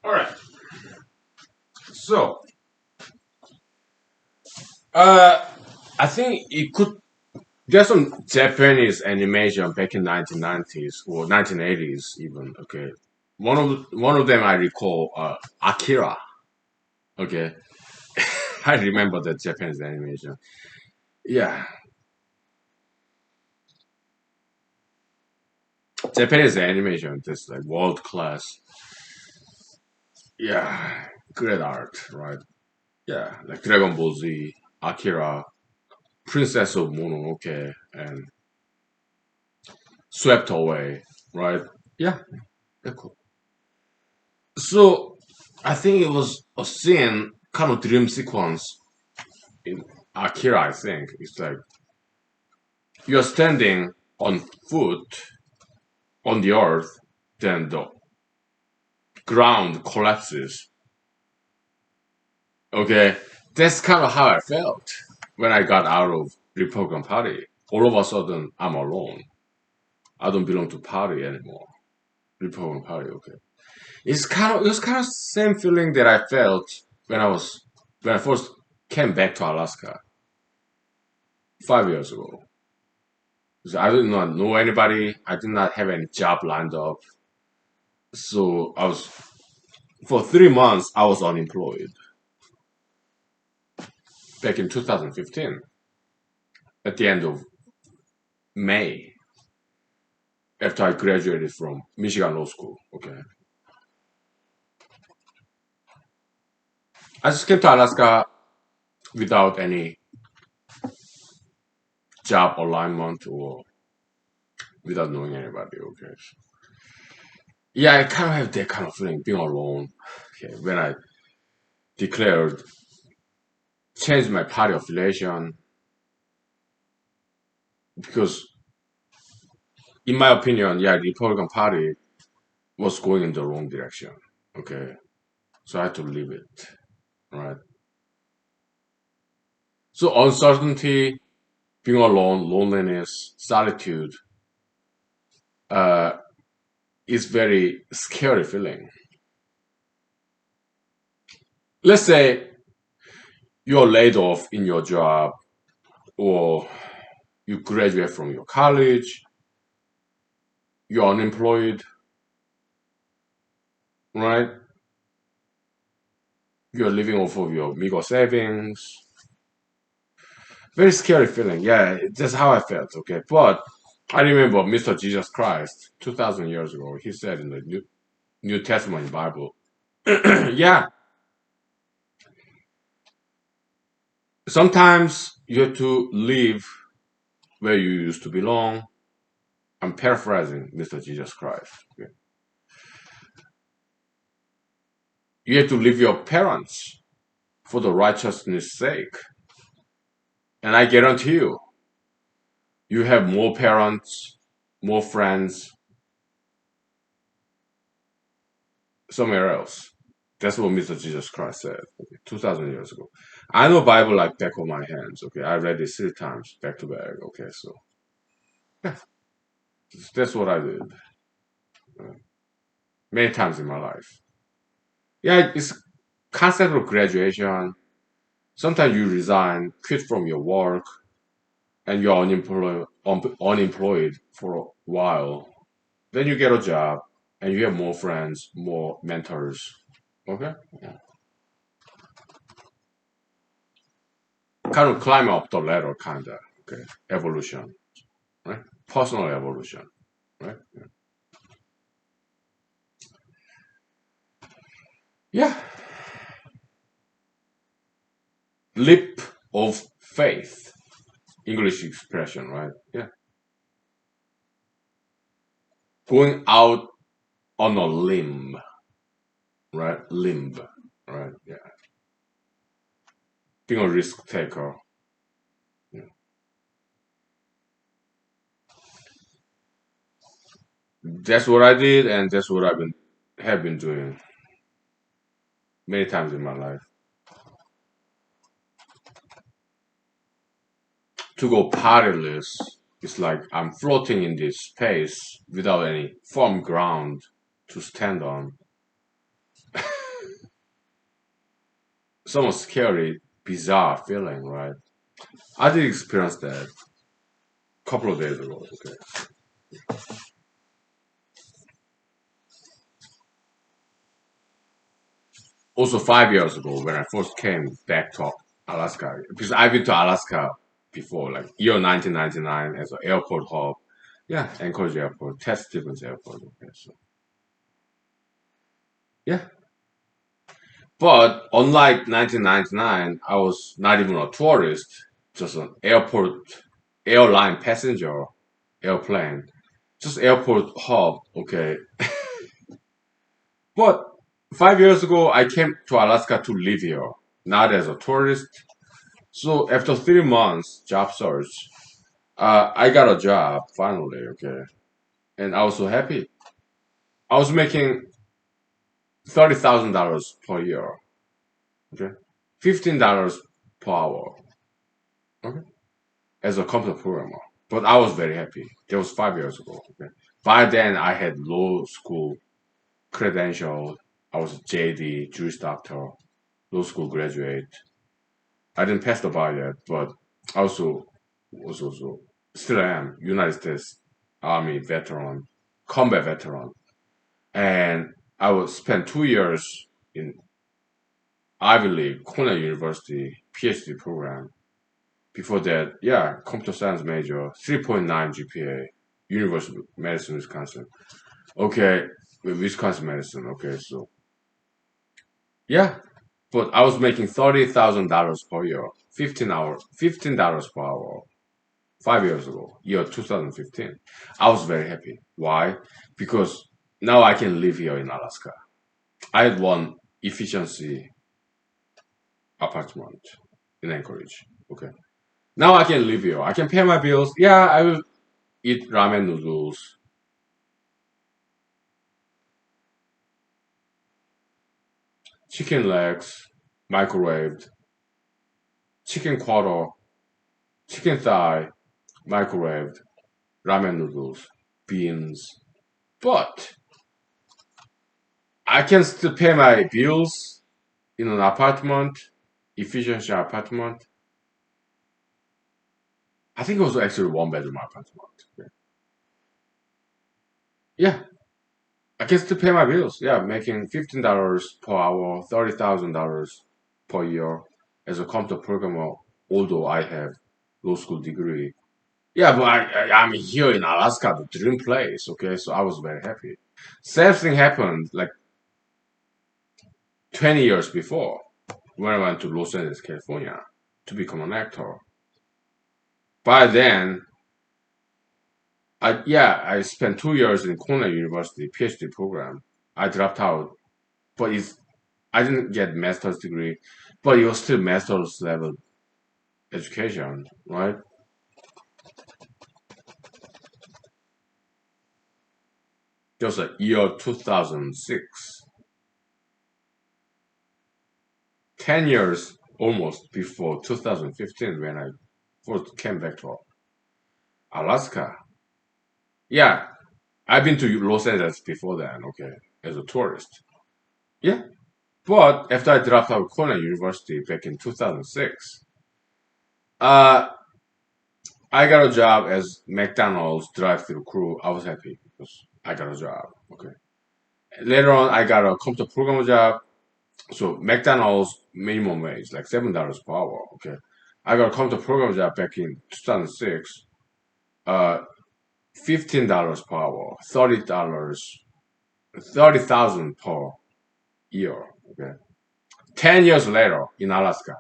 All right. So, uh, I think it could. There's some Japanese animation back in 1990s or 1980s even. Okay, one of them I recall, Akira. Okay, I remember the Japanese animation. Yeah, Japanese animation is like world class. Yeah, great art, right? Yeah, like Dragon Ball Z, Akira, Princess of Mononoke, and Swept Away, right? Yeah, they're cool. So I think it was a scene, kind of dream sequence in Akira. I think it's like you're standing on foot on the earth, then the ground collapses. Okay, that's kind of how I felt when I got out of Republican Party. All of a sudden, I'm alone. I don't belong to party anymore. Republican Party. Okay, it was kind of same feeling that I felt when I first came back to Alaska 5 years ago. So I did not know anybody. I did not have any job lined up. So for 3 months, I was unemployed back in 2015 at the end of May after I graduated from Michigan Law School. Okay. I just came to Alaska without any job alignment or without knowing anybody. Okay. Yeah, I kind of have that kind of feeling being alone. Okay. When I declared, changed my party affiliation because in my opinion, yeah, the Republican Party was going in the wrong direction. Okay, so I had to leave it. Right. So uncertainty, being alone, loneliness, solitude, uh, is very scary feeling. Let's say you're laid off in your job, or you graduate from your college, you're unemployed, right? You're living off of your meager savings. Very scary feeling. Yeah, that's how I felt. Okay, but I remember Mr. Jesus Christ, 2,000 years ago. He said in the New Testament Bible, yeah, sometimes you have to leave where you used to belong. I'm paraphrasing Mr. Jesus Christ. Okay. You have to leave your parents for the righteousness' sake. And I guarantee you, you have more parents, more friends somewhere else. That's what Mr. Jesus Christ said, okay, 2,000 years ago. I know Bible like back of my hands. Okay, I read it 3 times back to back. Okay, so yeah, that's what I did many times in my life. Yeah, it's concept of graduation. Sometimes you resign, quit from your work, and you're unemployed for a while. Then you get a job, and you have more friends, more mentors. Okay, yeah. Kind of climb up the ladder, kind of. Okay, evolution, right? Personal evolution, right? Yeah, leap of faith, English expression, right? Yeah, going out on a limb, right? Limb, right? Yeah, being a risk taker. Yeah. That's what I did, and that's what I've been have been doing many times in my life. To go paddleless, it's like I'm floating in this space without any firm ground to stand on. Somewhat scary, bizarre feeling, right? I did experience that a couple of days ago. Okay. Also, 5 years ago, when I first came back to Alaska, because I've been to Alaska before, like year 1999 as an airport hub. Yeah, Anchorage Airport, Ted Stevens Airport. Okay, so yeah, but unlike 1999, I was not even a tourist, just an airline passenger, airplane, just airport hub. Okay, but 5 years ago, I came to Alaska to live here, not as a tourist. So after 3 months job search, I got a job finally. Okay, and I was so happy. I was making $30,000 per year. Okay, $15 per hour. Okay, as a computer programmer. But I was very happy. That was 5 years ago. Okay, by then I had law school credential. I was a JD, Jewish doctor, law school graduate. I didn't pass the bar yet, but also was also still am United States Army veteran, combat veteran, and I was spent 2 years in Ivy League, Cornell University PhD program. Before that, yeah, computer science major, 3.9 GPA, University of Madison, Wisconsin. Okay, Wisconsin Madison. Okay, so yeah, but I was making $30,000 per year, 15 hours, $15 per hour. 5 years ago, year 2015. I was very happy. Why? Because now I can live here in Alaska. I had one efficiency apartment in Anchorage. Okay. Now I can live here. I can pay my bills. Yeah, I will eat ramen noodles, chicken legs, microwaved, chicken quarter, chicken thigh, microwaved, ramen noodles, beans. But I can still pay my bills in an apartment, efficiency apartment. I think it was actually one bedroom apartment. Yeah, I can still pay my bills. Yeah, making $15 per hour, $30,000 per year as a computer programmer. Although I have law school degree. Yeah, but I'm here in Alaska, the dream place. Okay, so I was very happy. Same thing happened like 20 years before when I went to Los Angeles, California to become an actor. By then, I spent 2 years in Cornell University PhD program. I dropped out, but I didn't get master's degree, but it was still master's level education, right? Just a year 2006, 10 years almost before 2015 when I first came back to Alaska. Yeah, I've been to Los Angeles before then, okay, as a tourist. Yeah, but after I dropped out of Cornell University back in 2006, uh, I got a job as McDonald's drive-through crew. I was happy because I got a job. Okay. Later on, I got a computer programmer job. So McDonald's minimum wage, like $7 per hour. Okay. I got a computer programmer job back in 2006. Uh, $15 per hour, $30,000 per year. Okay. 10 years later in Alaska,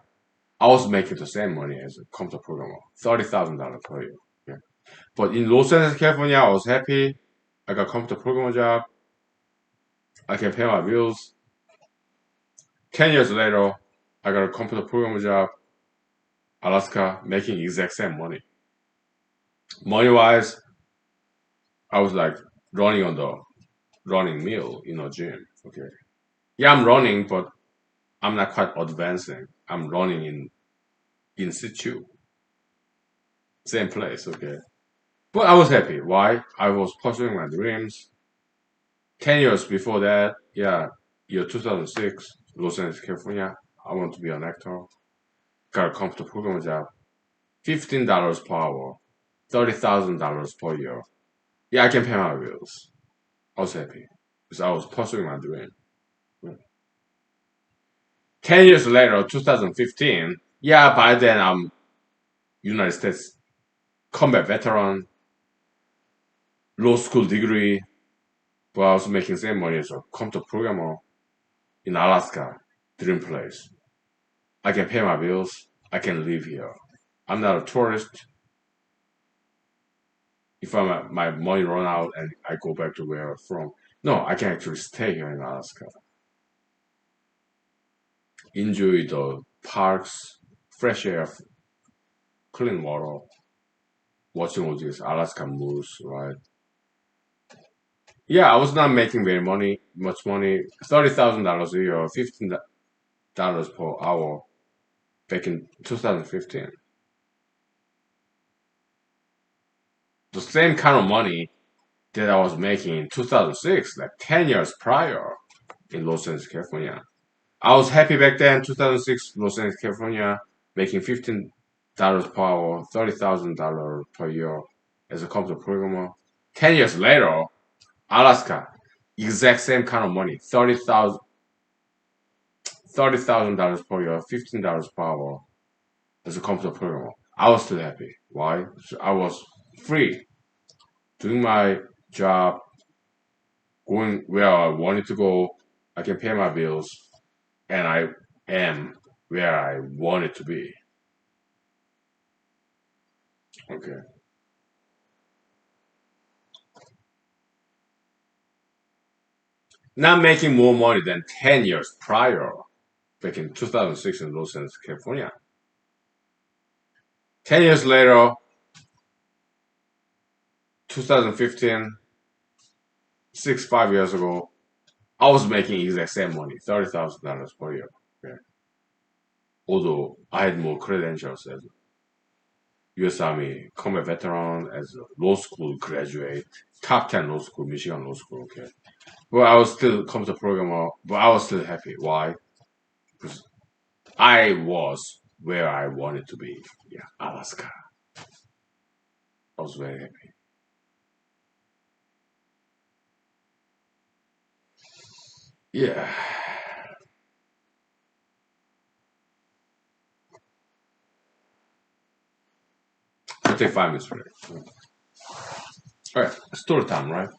I was making the same money as a computer programmer, $30,000 per year. Okay. But in Los Angeles, California, I was happy. I got a computer programmer job. I can pay my bills. 10 years later, I got a computer programmer job, Alaska, making exact same money. Money wise, I was like running on the running mill in a gym. Okay. Yeah, I'm running, but I'm not quite advancing. I'm running in situ, same place. Okay. But I was happy. Why? I was pursuing my dreams. 10 years before that, yeah, year 2006, Los Angeles, California. I want to be an actor. Got a computer programmer job. $15 per hour. $30,000 per year. Yeah, I can pay my bills. I was happy because I was pursuing my dream. 10 years later, 2015. Yeah, by then I'm United States combat veteran, law school degree, but I was making same money as a computer programmer in Alaska, dream place. I can pay my bills. I can live here. I'm not a tourist. If my money run out and I go back to where I'm from, no, I can actually stay here in Alaska. Enjoy the parks, fresh air, clean water, watching all these Alaskan moose, right? Yeah, I was not making much money, $30,000 a year, $15 per hour back in 2015. The same kind of money that I was making in 2006, like 10 years prior in Los Angeles, California. I was happy back then, 2006, Los Angeles, California, making $15 per hour, $30,000 per year as a computer programmer. 10 years later, Alaska, exact same kind of money, $30,000 per year, $15 per hour as a computer programmer. I was still happy. Why? I was free, doing my job, going where I wanted to go. I can pay my bills, and I am where I wanted to be. Okay. Not making more money than 10 years prior, back in 2006 in Los Angeles, California. 10 years later, 2015, 5 years ago, I was making exact same money, $30,000 per year. Okay. Although I had more credentials as U.S. Army combat veteran as a law school graduate, top 10 law school, Michigan Law School. Okay, well, I was still computer programmer, but I was still happy. Why? Because I was where I wanted to be. Yeah, Alaska. I was very happy. Yeah, I'll take 5 minutes for it. All right, story time, right?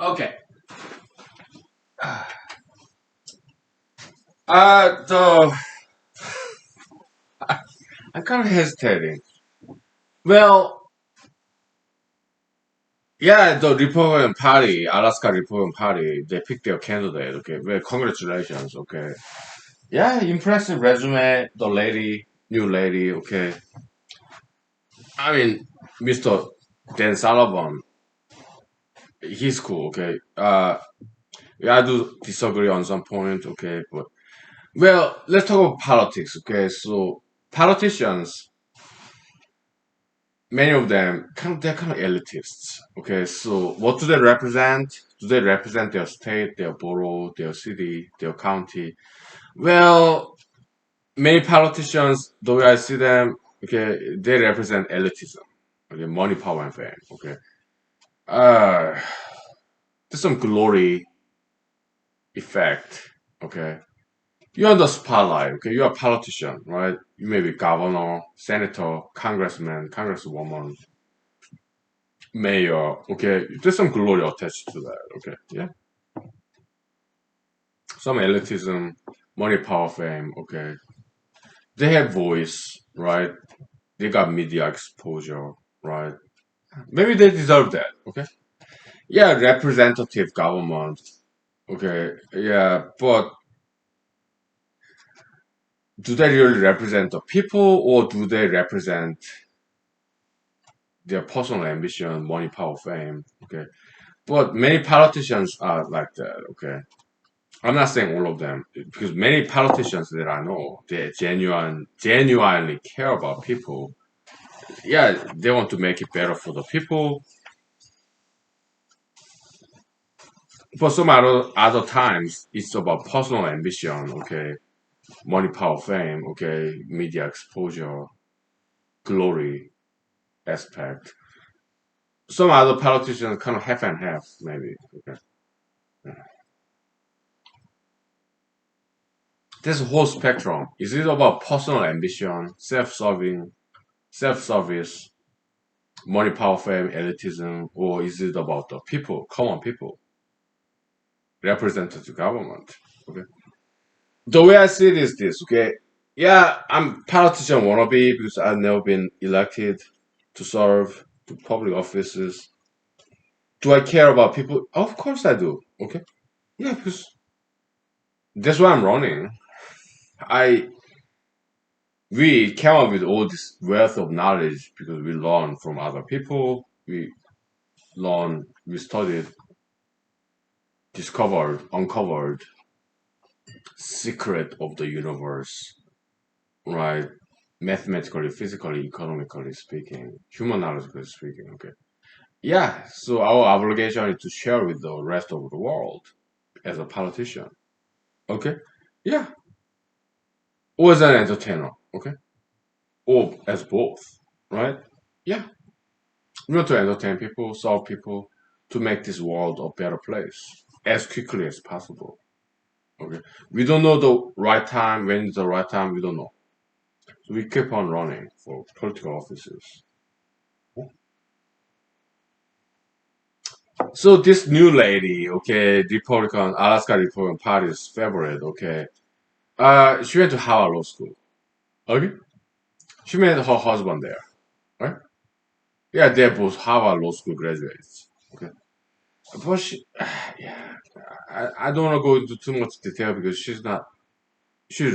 Okay. So I'm kind of hesitating. Well, yeah, the Republican Party, Alaska Republican Party, they picked their candidate. Okay, well, congratulations. Okay, yeah, impressive resume. The lady, new lady. Okay, I mean, Mr. Dan Sullivan, he's cool. Okay, yeah, I do disagree on some point. Okay, but well, let's talk about politics. Okay, so politicians, many of them, they're kind of elitists. Okay, so what do they represent? Do they represent their state, their borough, their city, their county? Well, many politicians, the way I see them, okay, they represent elitism. Okay, money, power, and fame. Okay, uh, there's some glory effect. Okay, you're on the spotlight. Okay, you're a politician, right? You may be governor, senator, congressman, congresswoman, mayor. Okay, there's some glory attached to that. Okay, yeah, some elitism, money, power, fame. Okay, they have voice, right? They got media exposure, right? Maybe they deserve that. Okay, yeah, representative government. Okay, yeah, but do they really represent the people, or do they represent their personal ambition, money, power, fame? Okay, but many politicians are like that. Okay, I'm not saying all of them because many politicians that I know, they genuinely care about people. Yeah, they want to make it better for the people. But some other times, it's about personal ambition. Okay, money, power, fame. Okay, media exposure, glory aspect. Some other politicians kind of half and half, maybe. Okay, there's a whole spectrum. Is it about personal ambition, self-service, money, power, fame, elitism, or is it about the people, common people, represented the government? Okay. The way I see it is this. Okay. Yeah, I'm politician wannabe because I've never been elected to serve to public offices. Do I care about people? Of course I do. Okay. Yeah, because that's why I'm running. I we came up with all this wealth of knowledge because we learn from other people. We studied, discovered, uncovered secret of the universe, right? Mathematically, physically, economically speaking, humanologically speaking. Okay. Yeah. So our obligation is to share with the rest of the world as a politician. Okay. Yeah. Or as an entertainer. Okay. Or as both. Right. Yeah. We want to entertain people, solve people, to make this world a better place as quickly as possible. Okay. We don't know the right time, when is the right time, we don't know. So we keep on running for political offices. So this new lady, okay, Republican, Alaska Republican Party's favorite, okay, she went to Howard Law School. Okay. She met her husband there, right? Yeah, they're both Harvard Law School graduates. Okay. But she, yeah, I don't want to go into too much detail because she's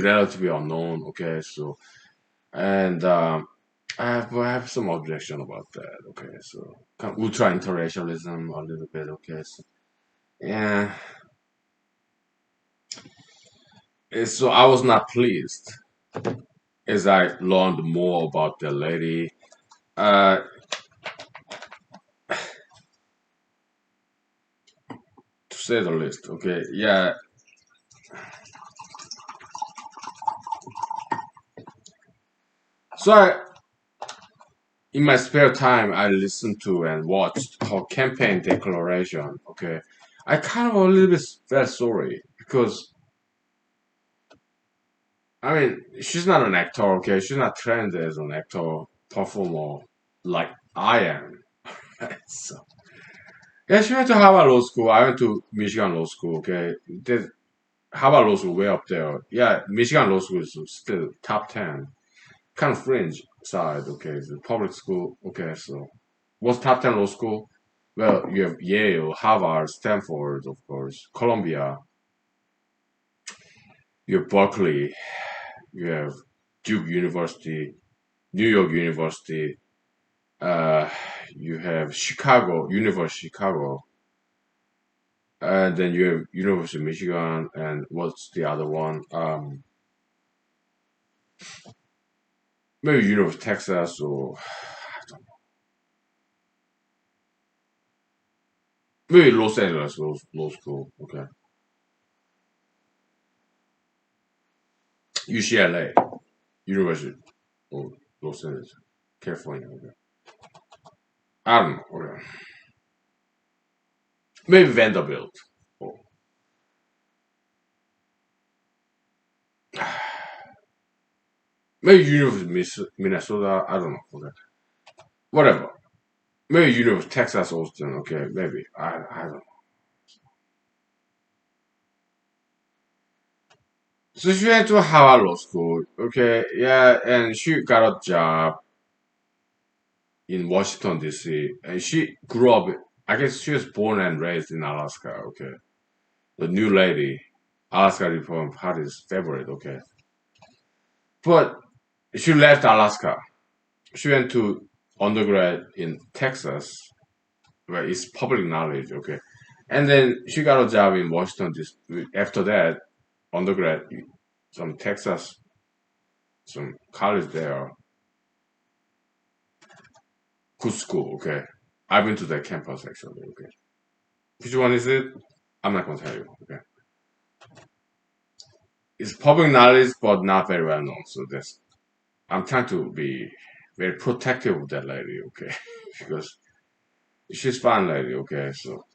relatively unknown. Okay, so and I have some objection about that. Okay, so kind of ultra interracialism a little bit. Okay, so yeah, so I was not pleased as I learned more about the lady. Uh, to say the least. Okay, yeah. So in my spare time, I listened to and watched her campaign declaration. Okay, I kind of a little bit felt sorry because I mean she's not an actor. Okay, she's not trained as an actor performer like I am. So yeah, she went to Harvard Law School. I went to Michigan Law School. Okay, Harvard Law School way up there. Yeah, Michigan Law School is still top 10. Kind of fringe side. Okay, the public school. Okay, so what's top 10 law school? Well, you have Yale, Harvard, Stanford, of course, Columbia. You have Berkeley. You have Duke University, New York University. Uh, you have Chicago, University of Chicago, and then you have University of Michigan. And what's the other one? Maybe University of Texas or maybe Los Angeles Law School. Okay, UCLA, University of Los Angeles, California. Okay. I don't know. Okay. Maybe Vanderbilt. Or maybe University of Minnesota. I don't know. Okay. Whatever. Maybe University of Texas Austin. Okay. Maybe. I don't know. So she went to Harvard Law School. Okay. Yeah. And she got a job in Washington, D.C. And she grew up. I guess she was born and raised in Alaska. Okay. The new lady. Alaska Republican Party's favorite. Okay. But she left Alaska. She went to undergrad in Texas, where it's public knowledge, okay. And then she got a job in Washington. After that, undergrad, some Texas, some college there, good school, okay. I've been to that campus actually, okay. Which one is it? I'm not gonna tell you, okay. It's public knowledge, but not very well known. So that's I'm trying to be very protective of that lady, okay, because she's fine lady, okay. So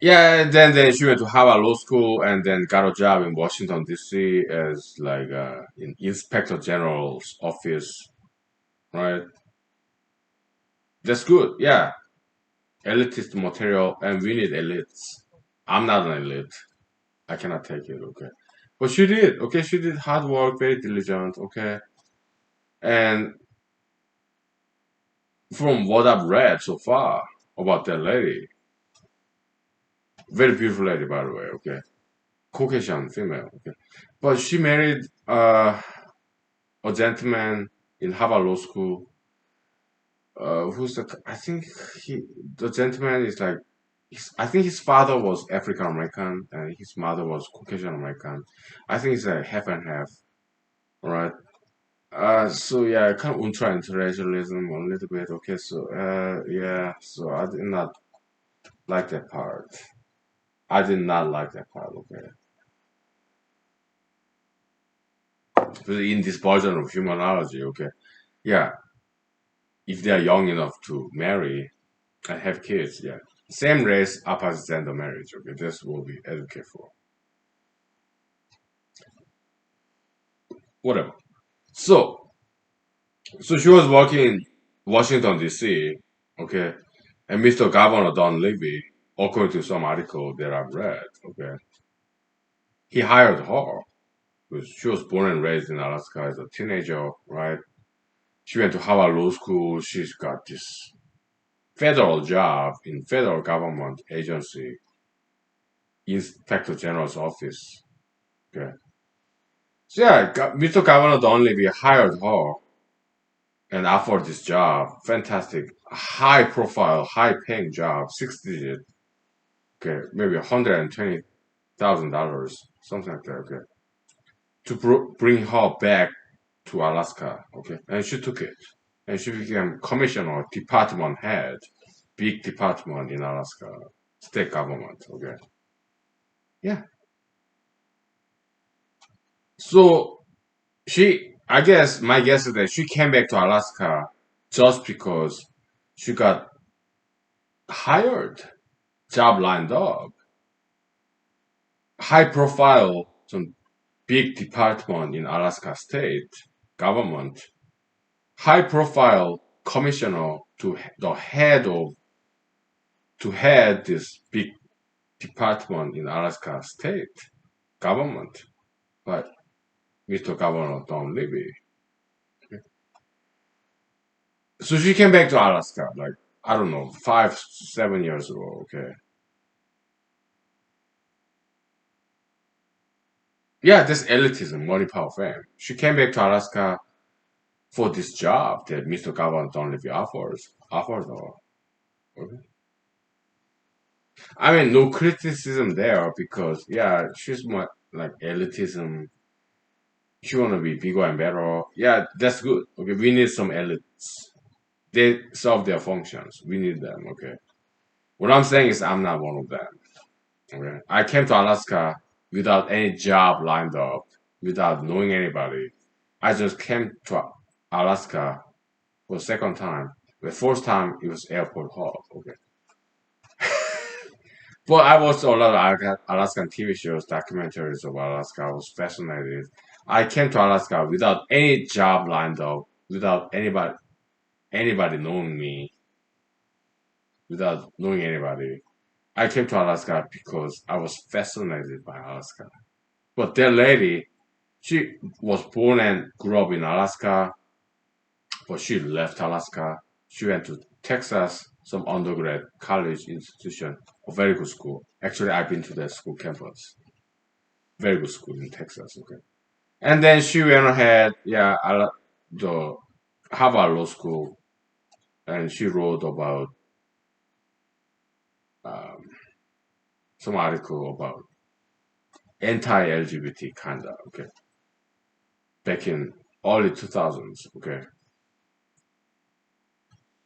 yeah, then she went to Harvard Law School and then got a job in Washington D.C. as like in Inspector General's office, right? That's good. Yeah, elitist material, and we need elites. I'm not an elite. I cannot take it. Okay, but she did. Okay, she did hard work, very diligent. Okay, and from what I've read so far about that lady, very beautiful lady by the way. Okay, Caucasian female. Okay, but she married a gentleman in Harvard Law School. Who's that? I think the gentleman is like, I think his father was African American and his mother was Caucasian American. I think it's a half and half, right? So yeah, kind of ultra interracialism a little bit. Okay, so yeah, so I did not like that part. I did not like that part. Okay, in this version of humanology. Okay, yeah, if they are young enough to marry, I have kids, yeah. Same race, opposite gender marriage, okay? This will be educated for. Whatever. So, so she was working in Washington, D.C., okay? And Mr. Governor Don Levy, according to some article that I've read, okay? He hired her because she was born and raised in Alaska as a teenager, right? She went to Harvard Law School. She's got this federal job in federal government agency, Inspector General's office, okay? So yeah, Mr. Governor Donlevy hired her and offered this job. Fantastic, high profile, high paying job, six digit. Okay, maybe $120,000, something like that. Okay, to bring her back to Alaska. Okay, and she took it, and she became commissioner, department head, big department in Alaska, state government. Okay, yeah. So I guess my guess is that she came back to Alaska just because she got hired, job lined up, high profile, some big department in Alaska state government, high profile commissioner to the head of to head this big department in Alaska state government, like Mr. Governor Don Levy. So she came back to Alaska, like I don't know, 5, 7 years ago. Okay, yeah, that's elitism, money, power, fame. She came back to Alaska for this job that Mr. Governor Don Levy offered her. Okay. I mean, no criticism there because yeah, she's more like elitism. She wanna be bigger and better. Yeah, that's good. Okay, we need some elites. They serve their functions. We need them. Okay. What I'm saying is I'm not one of them. Okay. I came to Alaska without any job lined up, without knowing anybody. I just came to Alaska for the second time. The first time it was airport hop. Okay. But I watched a lot of Alaskan TV shows, documentaries of Alaska. I was fascinated. I came to Alaska without any job lined up, without anybody knowing me, without knowing anybody. I came to Alaska because I was fascinated by Alaska. But that lady, she was born and grew up in Alaska, but she left Alaska. She went to Texas, some undergrad college institution, a very good school. Actually, I've been to that school campus. Very good school in Texas. Okay. And then she went ahead, yeah, the Harvard Law School, and she wrote about um, some article about anti-LGBT kind of, okay, back in early 2000s, okay.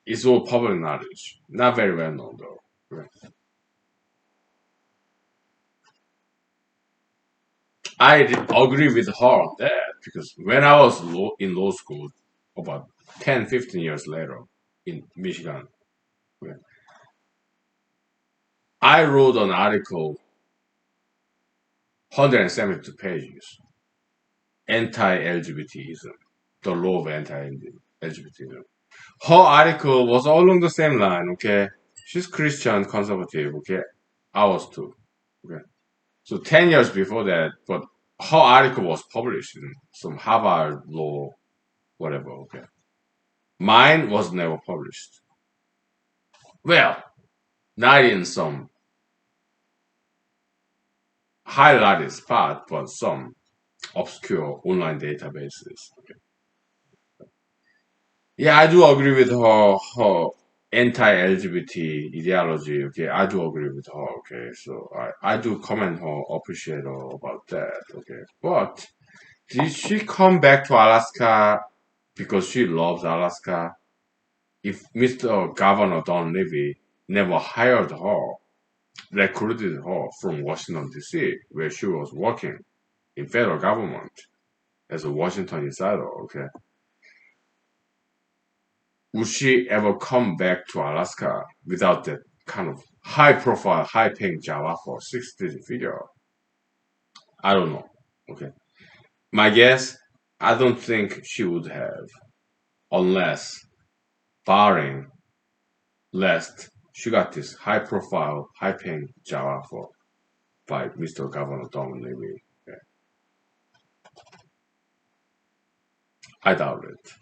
It's all public knowledge, not very well known though. Okay? Agree with her on that because when I was in law school, about 10, 15 years later in Michigan, okay, I wrote an article, 172 pages, anti-LGBTism, the law of anti-LGBTism. Her article was all along the same line, okay? She's Christian conservative, okay? I was too, okay? So 10 years before that, but her article was published in some Harvard law, whatever, okay? Mine was never published. Well, not in some highlighted spot, but some obscure online databases. Okay. Yeah, I do agree with her anti-LGBT ideology. Okay, I do agree with her. Okay, so I do comment her, appreciate her about that. Okay, but did she come back to Alaska because she loves Alaska? If Mr. Governor Don Levy never hired her, recruited her from Washington D.C., where she was working in federal government as a Washington insider. Okay, would she ever come back to Alaska without that kind of high profile, high paying job for 6 digit figure? I don't know. Okay. My guess, I don't think she would have, unless, barring, lest she got this high profile, high paying job for by Mr. Governor Don Levy. Okay. I doubt it.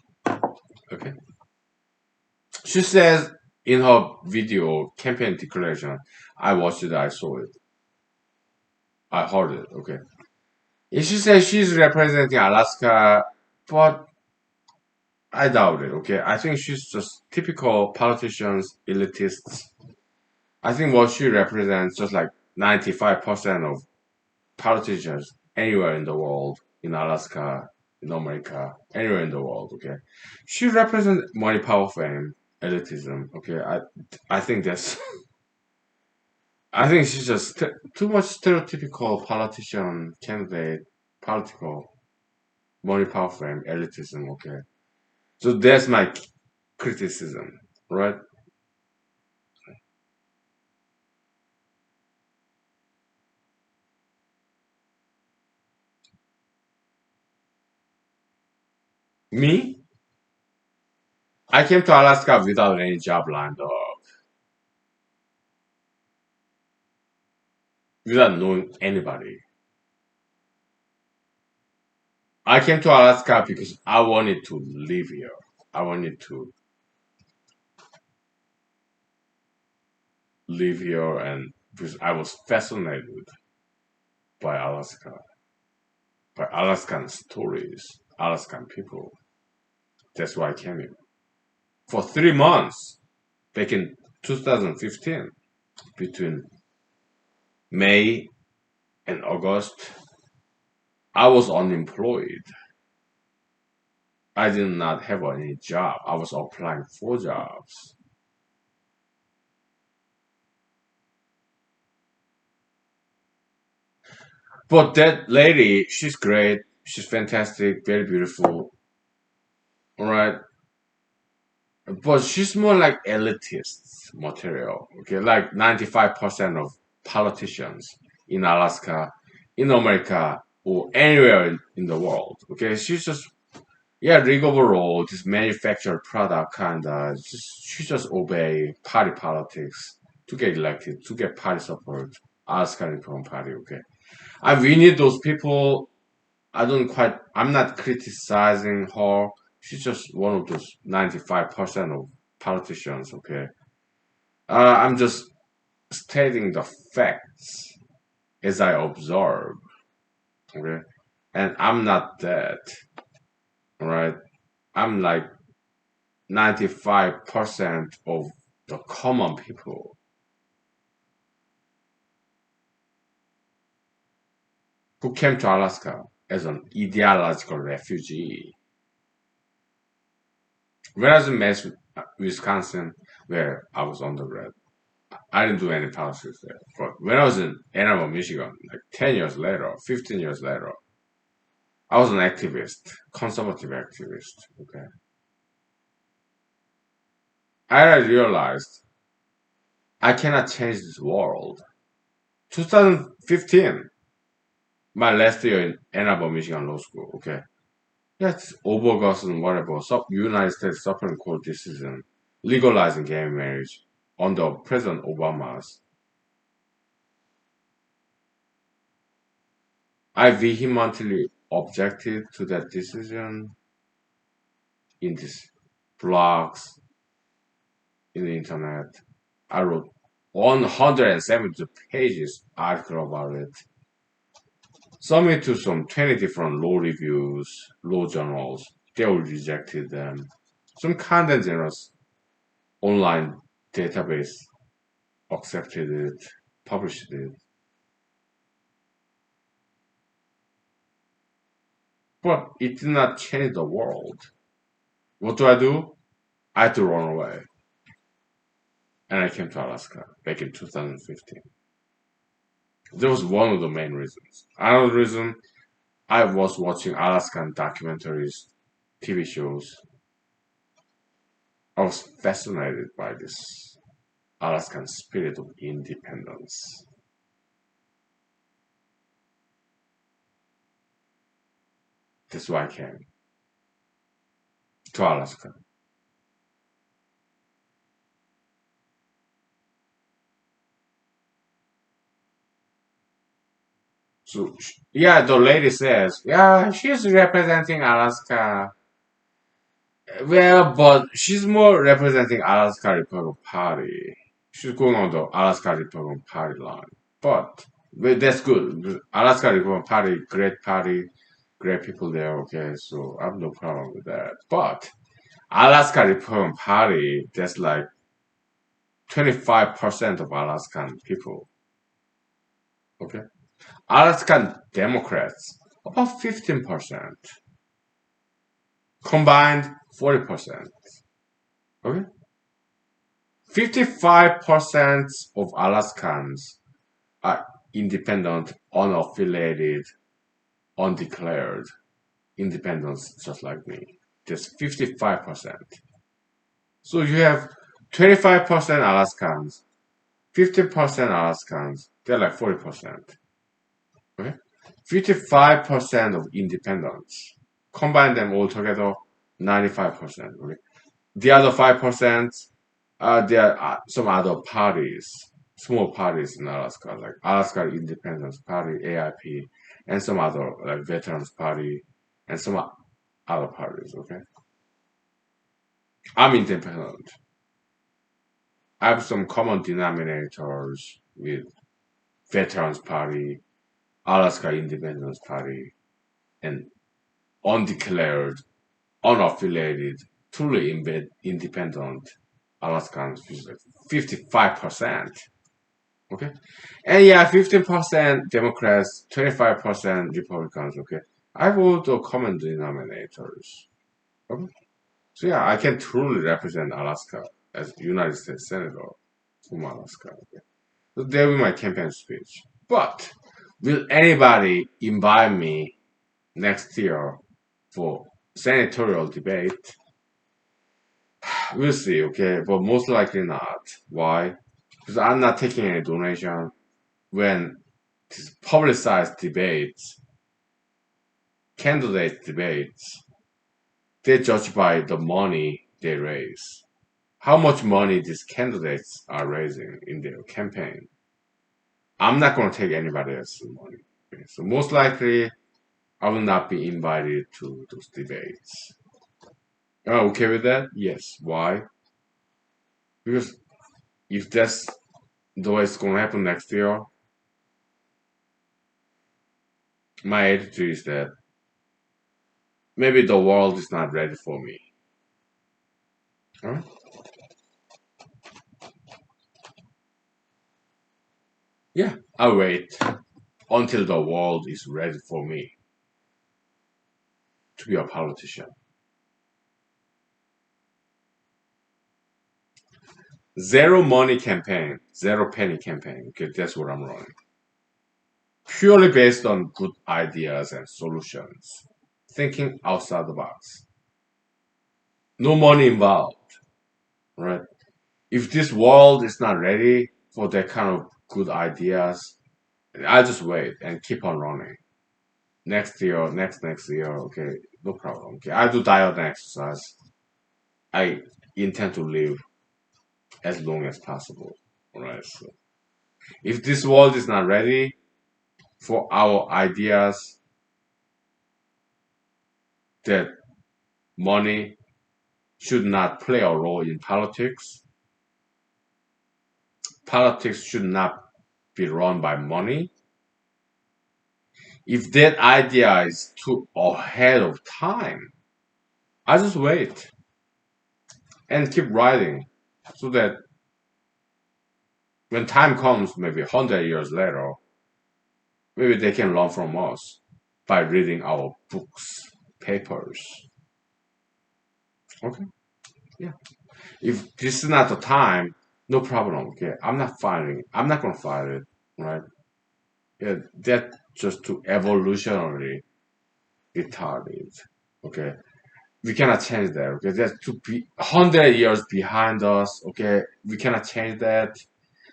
Okay. She says in her video campaign declaration, I watched it, I saw it, I heard it. Okay. She says she's representing Alaska, but I doubt it, okay? I think she's just typical politicians, elitists. I think what she represents just like 95% of politicians anywhere in the world, in Alaska, in America, anywhere in the world, okay? She represents money, power, fame, elitism, okay? I think that's I think she's just too much stereotypical politician candidate, political money, power, fame, elitism, okay? So that's my criticism, right? Me, I came to Alaska without any job lined up, without knowing anybody. I came to Alaska because I wanted to live here. I wanted to live here, and because I was fascinated by Alaska, by Alaskan stories, Alaskan people. That's why I came here. For 3 months, back in 2015, between May and August, I was unemployed. I did not have any job. I was applying for jobs. But that lady, she's great. She's fantastic, very beautiful. All right. but she's more like elitist material. Okay, like 95% of politicians in Alaska, in America, or anywhere in the world. Okay, she's just yeah, rig overall, this manufactured product kinda just she just obey party politics to get elected, to get party support. Alaska Republican Party. Okay, and we need those people. I'm not criticizing her. She's just one of those 95% of politicians, okay? I'm just stating the facts as I observe, okay? And I'm not that, alright? I'm like 95% of the common people who came to Alaska as an ideological refugee. When I was in Wisconsin, where I was undergrad, I didn't do any politics there. But when I was in Ann Arbor, Michigan, like 10 years later, 15 years later, I was an activist, conservative activist. Okay. I realized I cannot change this world. 2015, my last year in Ann Arbor, Michigan Law School. Okay. That's overgotten whatever. United States Supreme Court decision legalizing gay marriage under President Obama's. I vehemently objected to that decision in these blogs, in the internet. I wrote 170 pages article about it. Submit to some 20 different law reviews, law journals. They all rejected them. Some content generous online database accepted it, published it. But it did not change the world. What do? I had to run away. And I came to Alaska back in 2015. That was one of the main reasons. Another reason, I was watching Alaskan documentaries, TV shows. I was fascinated by this Alaskan spirit of independence. That's why I came to Alaska. So, yeah, the lady says, yeah, she's representing Alaska. Well, but she's more representing Alaska Republican Party. She's going on the Alaska Republican Party line. But that's good. Alaska Republican Party, great people there, okay, so I have no problem with that. But Alaska Republican Party, that's like 25% of Alaskan people, okay? Alaskan Democrats, about 15%. Combined, 40%, okay? 55% of Alaskans are independent, unaffiliated, undeclared independents, just like me. Just 55%. So you have 25% Alaskans, 50% Alaskans, they're like 40%. Okay? 55% of independents. Combine them all together, 95%. Okay? The other 5%, there are some other parties, small parties in Alaska, like Alaska Independence Party, AIP, and some other, like Veterans Party, and some other parties, okay? I'm independent. I have some common denominators with Veterans Party, Alaska Independence Party, and undeclared, unaffiliated, truly independent Alaskans, which is like 55%. Okay? And yeah, 15% Democrats, 25% Republicans, okay? I vote the common denominators. Okay? So yeah, I can truly represent Alaska as United States Senator from Alaska. Okay? So there will be my campaign speech. But will anybody invite me next year for senatorial debate? We'll see, okay, but most likely not. Why? Because I'm not taking any donation when these publicized debates, candidate debates, they judge by the money they raise. How much money these candidates are raising in their campaign. I'm not going to take anybody else's money. Okay? So most likely, I will not be invited to those debates. Oh, okay with that? Yes. Why? Because if that's the way it's going to happen next year, my attitude is that maybe the world is not ready for me. Huh? Yeah, I'll wait until the world is ready for me to be a politician. Zero money campaign, zero penny campaign. Okay, that's what I'm running. Purely based on good ideas and solutions. Thinking outside the box. No money involved, right? If this world is not ready for that kind of good ideas, I'll just wait and keep on running. Next year, next year, okay, no problem. Okay, I do diet and exercise. I intend to live as long as possible. Alright, so if this world is not ready for our ideas that money should not play a role in politics, politics should not be run by money. If that idea is too ahead of time, I just wait and keep writing so that when time comes, maybe 100 years later, maybe they can learn from us by reading our books, papers. Okay, yeah. If this is not the time, no problem. Okay, I'm not fighting. I'm not gonna fight it. Right? Yeah, that's just too evolutionary retarded. Okay, we cannot change that. Okay, that's 100 years behind us. Okay, we cannot change that.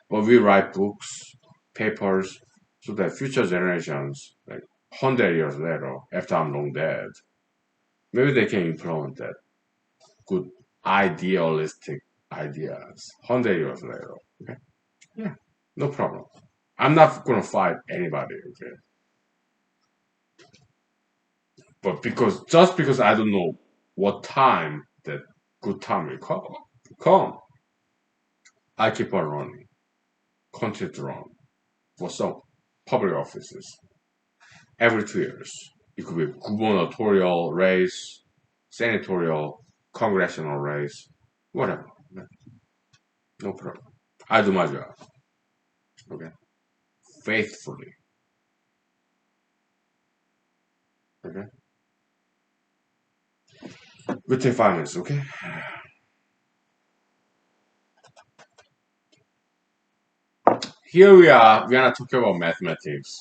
But we write books, papers, so that future generations, like 100 years later, after I'm long dead, maybe they can implement that good idealistic ideas 100 years later. Okay, yeah, no problem. I'm not gonna fight anybody. Okay, but because I don't know what time that good time will come, I keep on running, continue to run for some public offices every 2 years. It could be gubernatorial race, senatorial, congressional race, whatever. No problem. I do my job. Okay, faithfully. Okay, we take 5 minutes. Okay. Here we are. We are not talking about mathematics,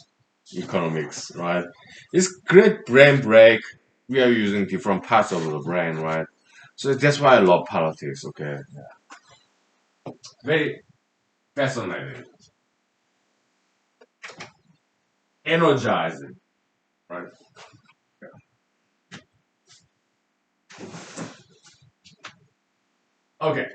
economics, right? It's great brain break. We are using different parts of the brain, right? So that's why I love politics. Okay, very fascinating, energizing, right? Okay.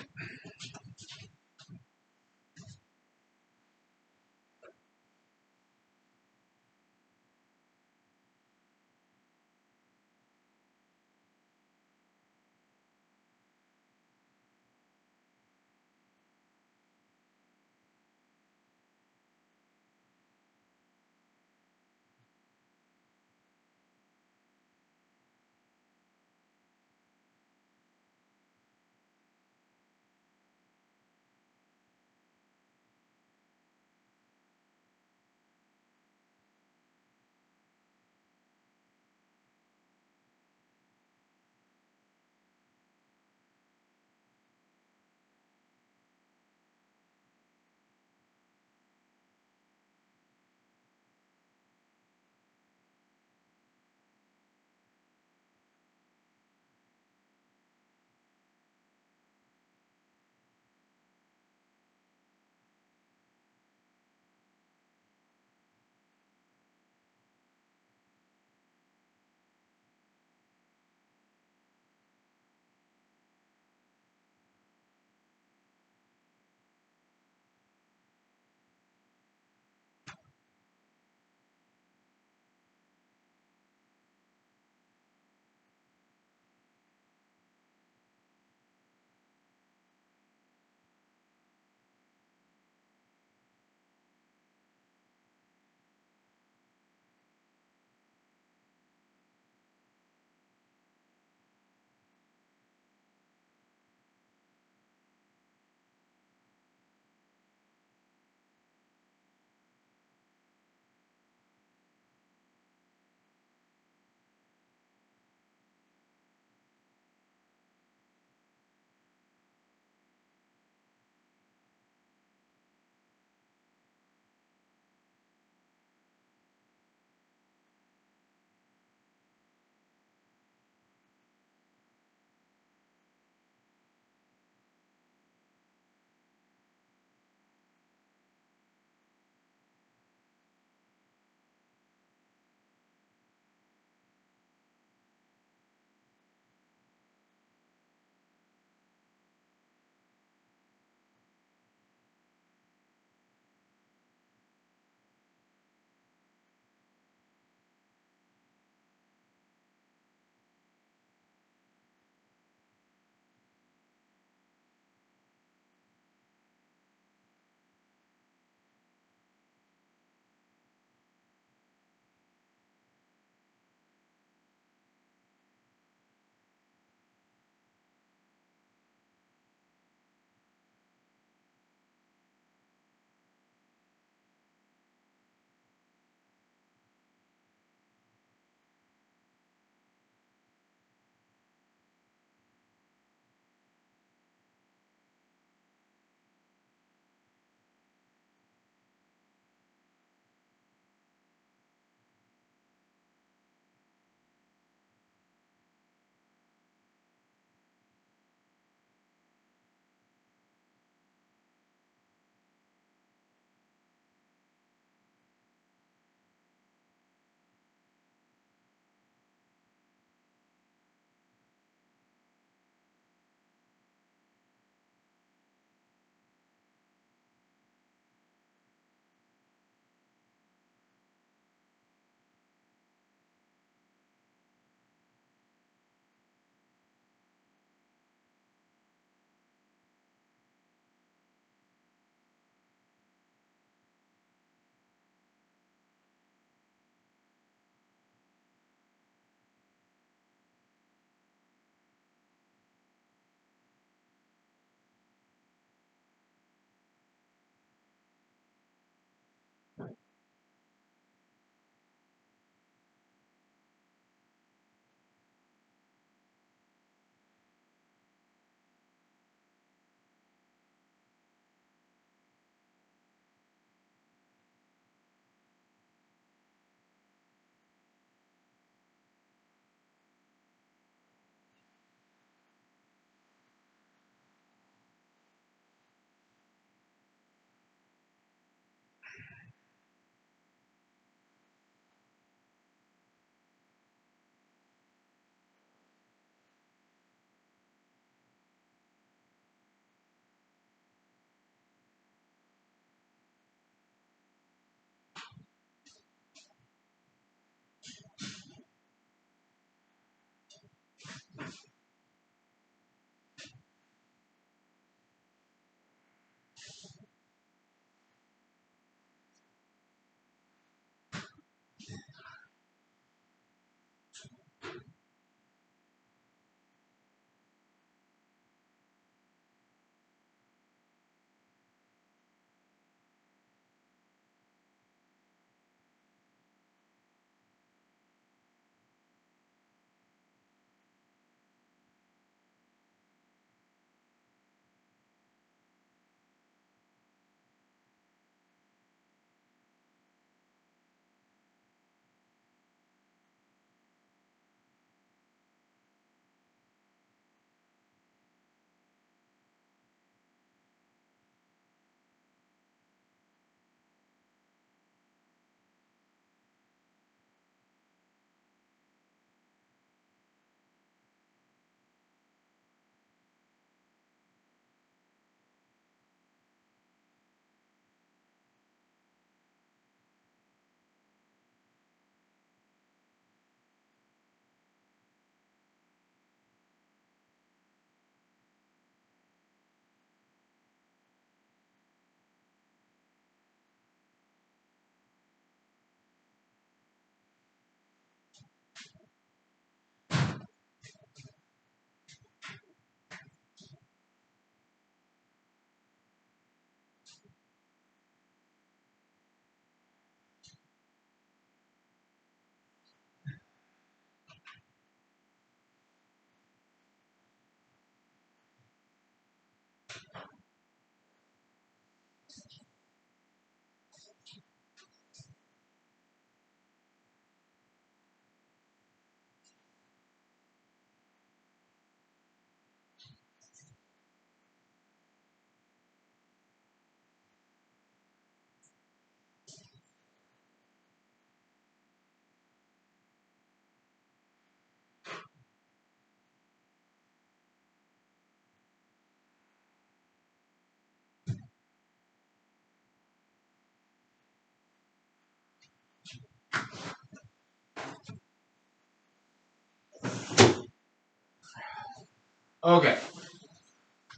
Okay,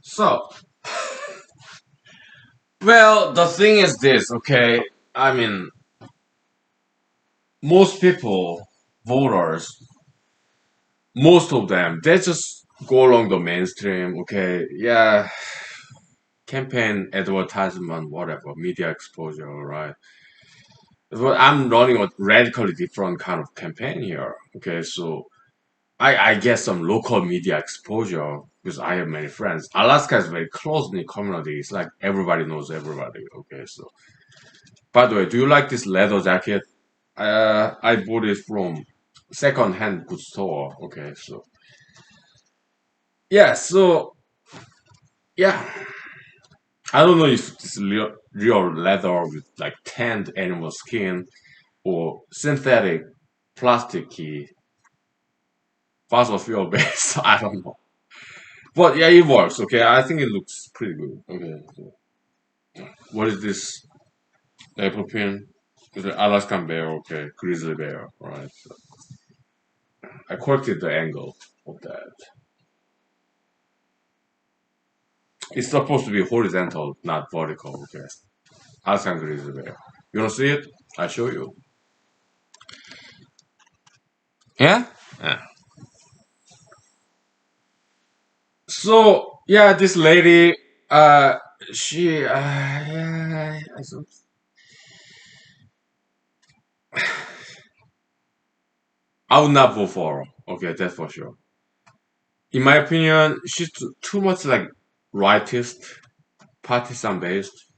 so well, the thing is this. Okay, I mean, most people, voters, most of them, they just go along the mainstream. Okay, yeah, campaign, advertisement, whatever, media exposure, right? But I'm running a radically different kind of campaign here. Okay, so I get some local media exposure because I have many friends. Alaska is very close knit community. It's like everybody knows everybody. Okay, so by the way, do you like this leather jacket? I bought it from second-hand goods store. Okay, so yeah, so yeah, I don't know if it's real leather with like tanned animal skin or synthetic plasticky fossil fuel based. I don't know, but yeah, it works. Okay, I think it looks pretty good. Okay, so what is this apple pin? It's an Alaskan bear. Okay, grizzly bear. All right, so I corrected the angle of that. It's supposed to be horizontal, not vertical. Okay, Alaskan grizzly bear. You wanna see it? I show you. Yeah. Yeah. So yeah, this lady, she, yeah, I would not vote for her. Okay, that's for sure. In my opinion, she's too much like rightist, partisan based.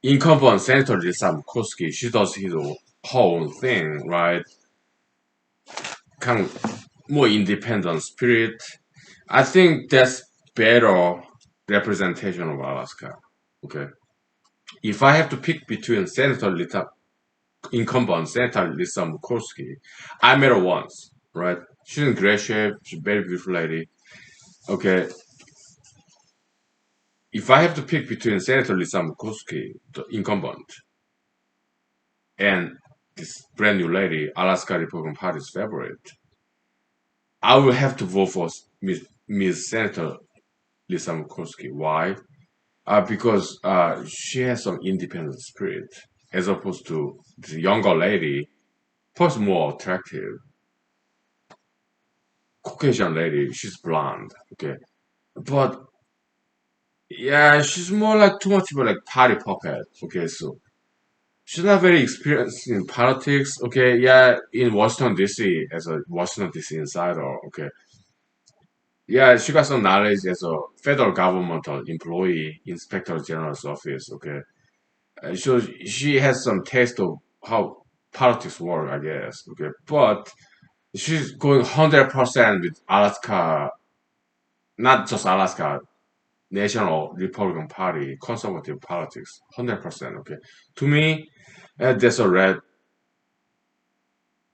Incumbent Senator Lisa Murkowski, she does her own thing, right? Kind of more independent spirit. I think that's better representation of Alaska. Okay. If I have to pick between Senator Lisa, incumbent Senator Lisa Murkowski, I met her once, right? She's in great shape. She's a very beautiful lady. Okay. If I have to pick between Senator Lisa Murkowski, the incumbent, and this brand new lady, Alaska Republican Party's favorite, I will have to vote for Ms. Senator Lisa Murkowski. Why? Because she has some independent spirit, as opposed to the younger lady, plus more attractive Caucasian lady. She's blonde, okay, but yeah, she's more like too much of a like party puppet. Okay, so she's not very experienced in politics. Okay, yeah, in Washington D.C. as a Washington D.C. insider. Okay, yeah, she got some knowledge as a federal governmental employee, inspector general's office. Okay, so she has some taste of how politics work, I guess. Okay, but she's going 100% with Alaska, not just Alaska, National Republican Party, conservative politics, 100%. Okay, to me, that's a red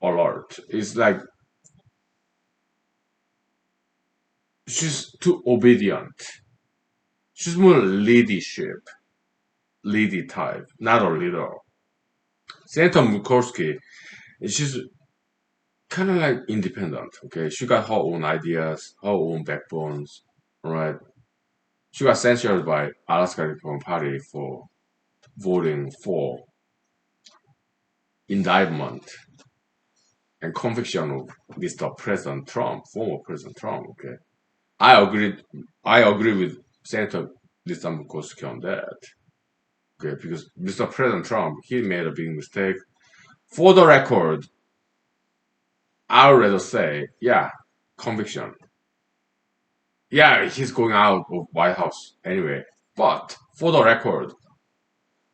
alert. It's like she's too obedient. She's more leadership, leady type, not a leader. Senator Murkowski, she's kind of like independent. Okay, she got her own ideas, her own backbones. Right, she got censured by Alaska Republican Party for voting for indictment and conviction of Mr. President Trump, former President Trump. Okay, I agree. I agree with Senator Lisa Murkowski on that. Okay, because Mr. President Trump, he made a big mistake. For the record, I would rather say, yeah, conviction. Yeah, he's going out of White House anyway. But for the record,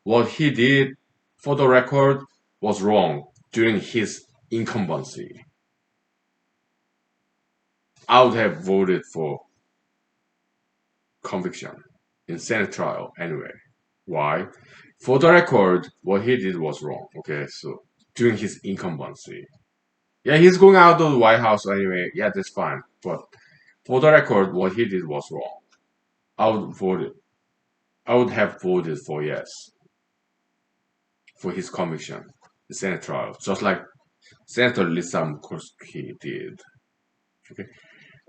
what he did, for the record, was wrong during his incumbency. I would have voted for conviction in Senate trial anyway. Why? For the record, what he did was wrong. Okay, so during his incumbency. Yeah, he's going out of the White House anyway. Yeah, that's fine. But for the record, what he did was wrong. I would vote. I would have voted for yes for his conviction, the Senate trial, just like Senator Lisa Murkowski did. Okay.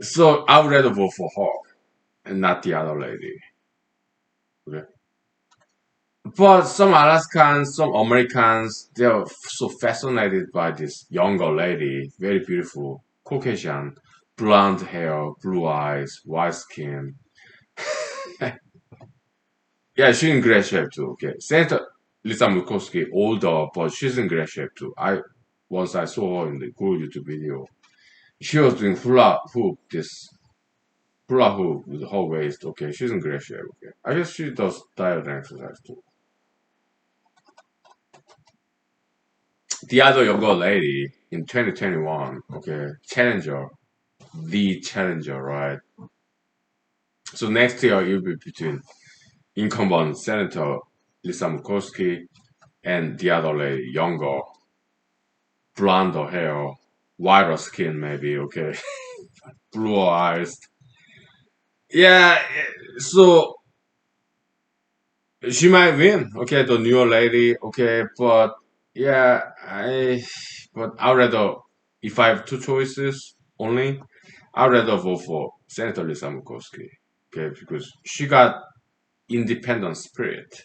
So I would rather vote for her and not the other lady. Okay. But some Alaskans, some Americans, they're so fascinated by this younger lady, very beautiful, Caucasian, blonde hair, blue eyes, white skin. Yeah, she's in great shape too. Okay, Santa Lisa Murkowski, older, but she's in great shape too. I saw her in the cool YouTube video. She was doing hula hoop with her waist. Okay, she's in great shape. Okay, I guess she does diet and exercise too. The other younger lady in 2021. Okay, challenger, the challenger, right? So next year it will be between incumbent Senator Lisa Murkowski and the other lady, younger, blonder hair, whiter skin, maybe. Okay, blue eyes. Yeah, so she might win. Okay, the new lady. Okay, but yeah, I'd rather, if I have two choices only, I'd rather vote for Senator Lisa Murkowski. Okay, because she got independent spirit.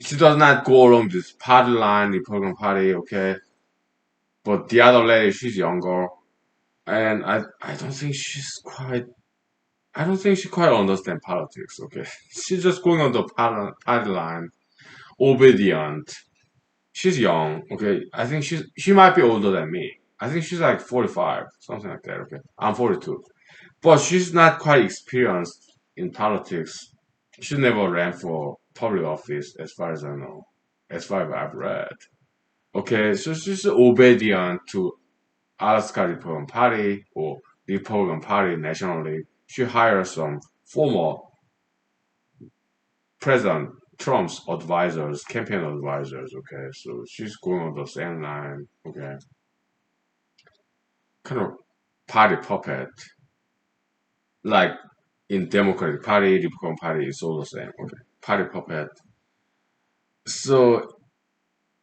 She does not go along this party line, Republican Party. Okay, but the other lady, she's younger, and I don't think she's quite. I don't think she quite understands politics. Okay, she's just going on the party line, obedient. She's young. Okay, I think she might be older than me. I think she's like 45, something like that. Okay, I'm 42, but she's not quite experienced in politics. She never ran for public office, as far as I know, as far as I've read. Okay, so she's obedient to Alaska Republican Party or Republican Party nationally. She hired some former President Trump's advisors, campaign advisors. Okay, so she's going on the same line. Okay, kind of party puppet, like in Democratic Party, Republican Party, it's all the same. Okay, party puppet. So,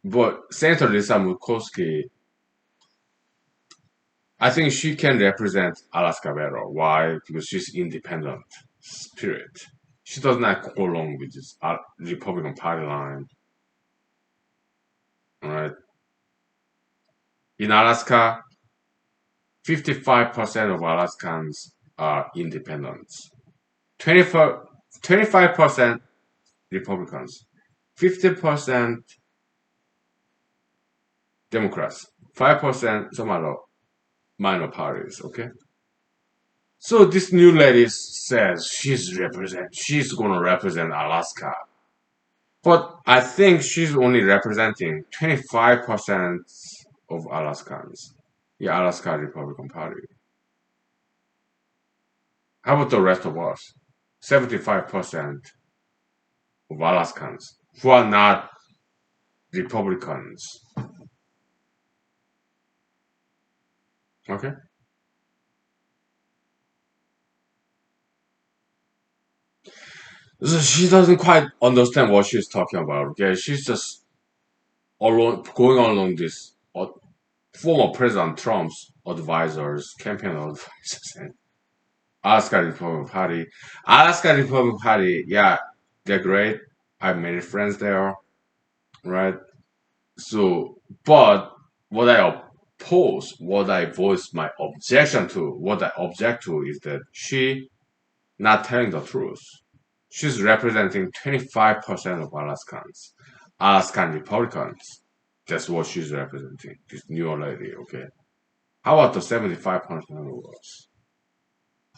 but Senator Lisa Murkowski, I think she can represent Alaska better. Why? Because she's independent spirit. She does not go along with this Republican Party line. All right. In Alaska, 55% of Alaskans are independents. 25% Republicans. 50% Democrats. 5% some other minor parties. Okay. So this new lady says she's gonna represent Alaska. But I think she's only representing 25% of Alaskans. Yeah, Alaska Republican Party. How about the rest of us? 75% of Alaskans who are not Republicans. Okay? So she doesn't quite understand what she's talking about. Okay? She's just going along this former President Trump's advisors, campaign advisors, and Alaska Republican Party. Alaska Republican Party, yeah, they're great. I have many friends there, right? So, but what I what I voice my objection to, what I object to is that she not telling the truth. She's representing 25% of Alaskans, Alaskan Republicans. That's what she's representing, this new lady, okay? How about the 75% of us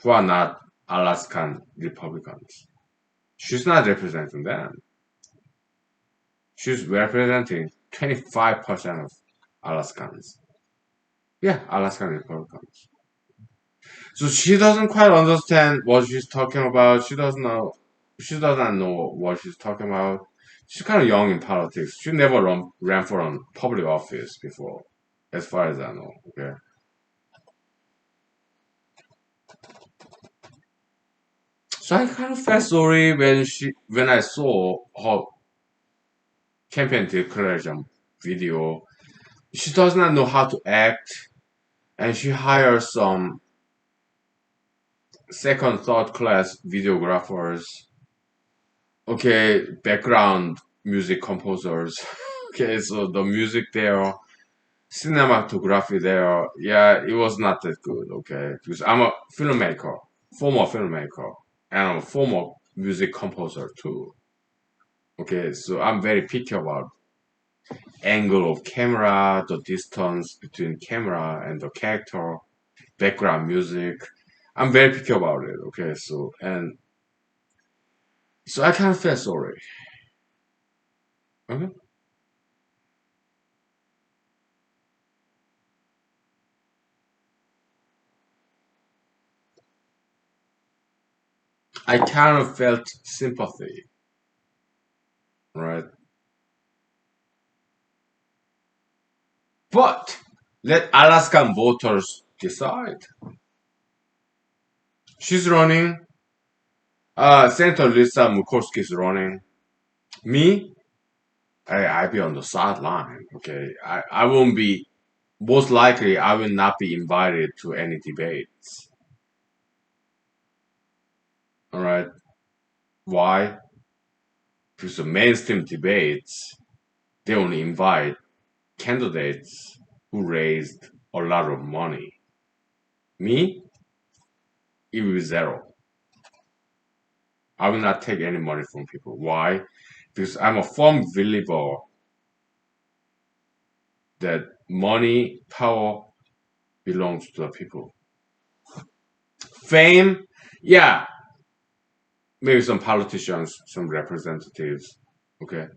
who are not Alaskan Republicans? She's not representing them. She's representing 25% of Alaskans. Yeah, Alaskan Republicans. So she doesn't quite understand what she's talking about. She doesn't know. She doesn't know what she's talking about. She's kind of young in politics. She never ran for a public office before, as far as I know. Okay. So I kind of felt sorry when I saw her campaign declaration video. She does not know how to act, and she hires some. second, third class videographers, okay, background music composers. Okay, so the music there, cinematography there, yeah, it was not that good, okay, because I'm a filmmaker, former filmmaker, and I'm a former music composer too. Okay, so I'm very picky about angle of camera, the distance between camera and the character, background music. I'm very picky about it. Okay, so I kind of feel sorry. Okay, I kind of felt sympathy, right? But let Alaskan voters decide. She's running. Senator Lisa Murkowski is running. Me, I be on the sideline. Okay, I won't be. Most likely, I will not be invited to any debates. All right. Why? Because the mainstream debates, they only invite candidates who raised a lot of money. Me, it will be zero. I will not take any money from people. Why? Because I'm a firm believer that money, power belongs to the people. Fame, yeah, maybe some politicians, some representatives, okay.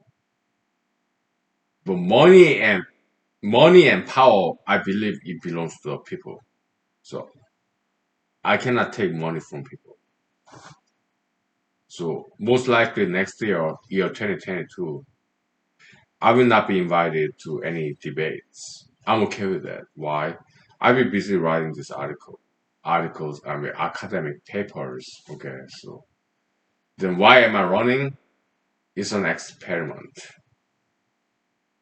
But money and power, I believe it belongs to the people. So I cannot take money from people. So most likely next year, year 2022, I will not be invited to any debates. I'm okay with that. Why? I'll be busy writing this articles, I mean academic papers. Okay, so then why am I running? It's an experiment.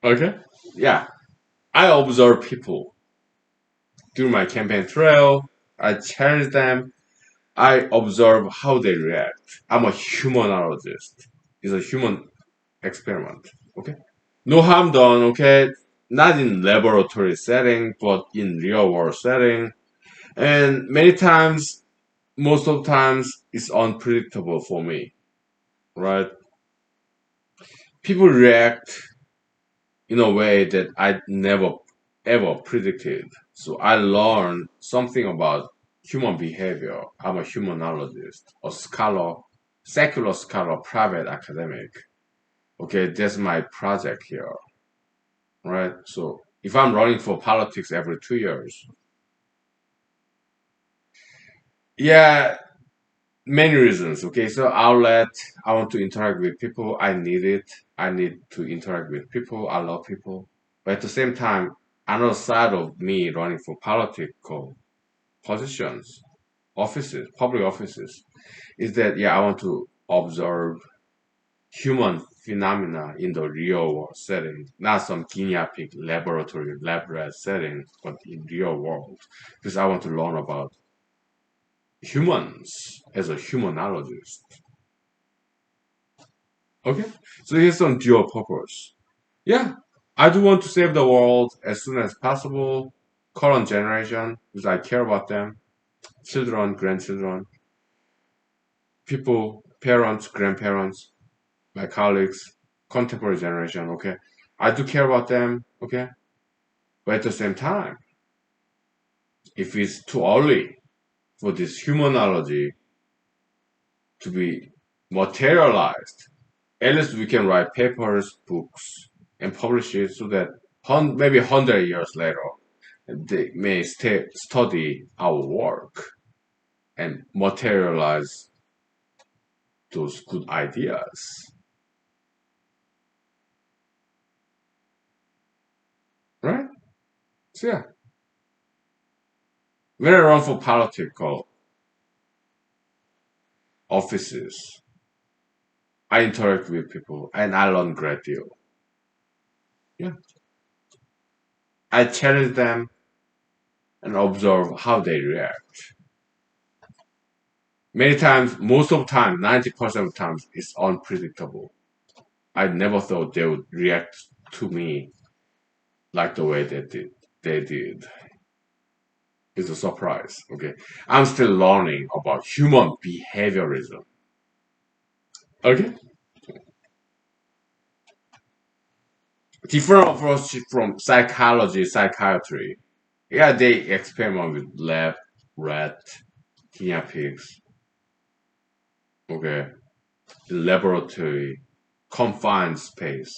Okay, yeah. I observe people through my campaign trail. I challenge them. I observe how they react. I'm a humanologist. It's a human experiment. Okay. No harm done, okay? Not in laboratory setting, but in real world setting. And many times, most of the times, it's unpredictable for me, right? People react in a way that I never ever predicted. So I learned something about human behavior. I'm a humanologist, a scholar, secular scholar, private academic. Okay, that's my project here, right? So if I'm running for politics every 2 years, yeah, many reasons. Okay, so outlet, I want to interact with people. I need it. I need to interact with people. I love people. But at the same time, another side of me running for political positions, offices, public offices, is that yeah, I want to observe human phenomena in the real world setting, not some guinea pig laboratory lab rat setting, but in real world, because I want to learn about humans as a humanologist. Okay, so here's some dual purpose. Yeah, I do want to save the world as soon as possible. Current generation, because I care about them, children, grandchildren, people, parents, grandparents, my colleagues, contemporary generation. Okay, I do care about them. Okay, but at the same time, if it's too early for this humanology to be materialized, at least we can write papers, books, and publish it so that maybe 100 years later, they may study our work and materialize those good ideas, right? So yeah, when I run for political offices, I interact with people and I learn a great deal. Yeah, I challenge them and observe how they react. Many times, most of the time, 90% of the times, it's unpredictable. I never thought they would react to me like the way they did. They did. It's a surprise. Okay, I'm still learning about human behaviorism. Okay, different approach from psychology, psychiatry. Yeah, they experiment with lab, rat, guinea pigs. Okay, laboratory, confined space,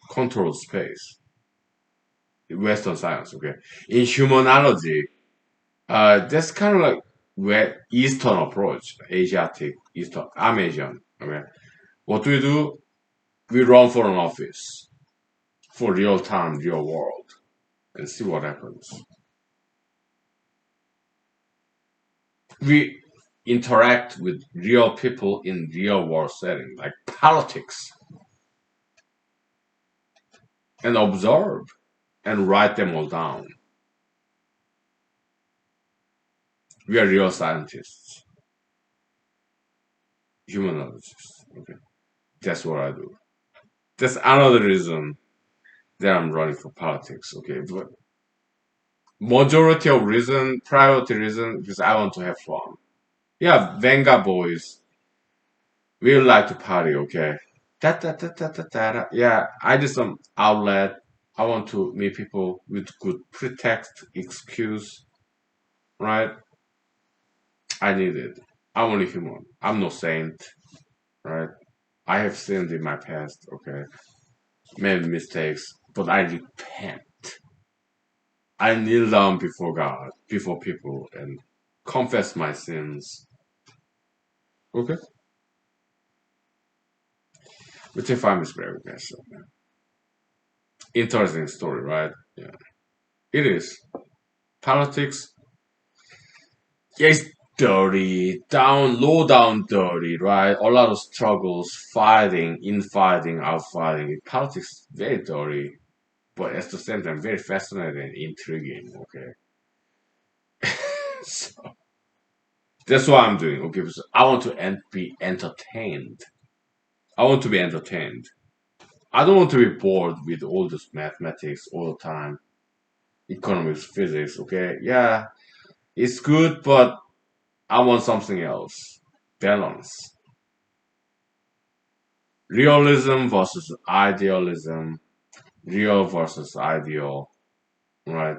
controlled space. Western science. Okay, in humanology, that's kind of like where Eastern approach, Asiatic, Eastern. I'm Asian. Okay, what do we do? We run for an office for real time, real world, and see what happens. We interact with real people in real world setting, like politics, and observe and write them all down. We are real scientists, humanologists. Okay, that's what I do. That's another reason that I'm running for politics. Okay, but majority of reason, priority reason, because I want to have fun. Yeah, Venga boys, we like to party. Okay, da. Yeah, I did some outlet. I want to meet people with good pretext, excuse, right? I need it. I'm only human. I'm no saint, right? I have sinned in my past, okay? Made mistakes, but I repent. I kneel down before God, before people, and confess my sins. Okay? Which I find is very so interesting story, right? Yeah. It is. Politics, yeah, it's dirty, down, low down dirty, right? A lot of struggles, fighting, infighting, outfighting. Politics, very dirty, but at the same time, very fascinating and intriguing, okay? So that's what I'm doing, okay? Because I want to be entertained. I want to be entertained. I don't want to be bored with all this mathematics all the time, economics, physics, okay? Yeah, it's good, but I want something else. Balance. Realism versus idealism. Real versus ideal, right?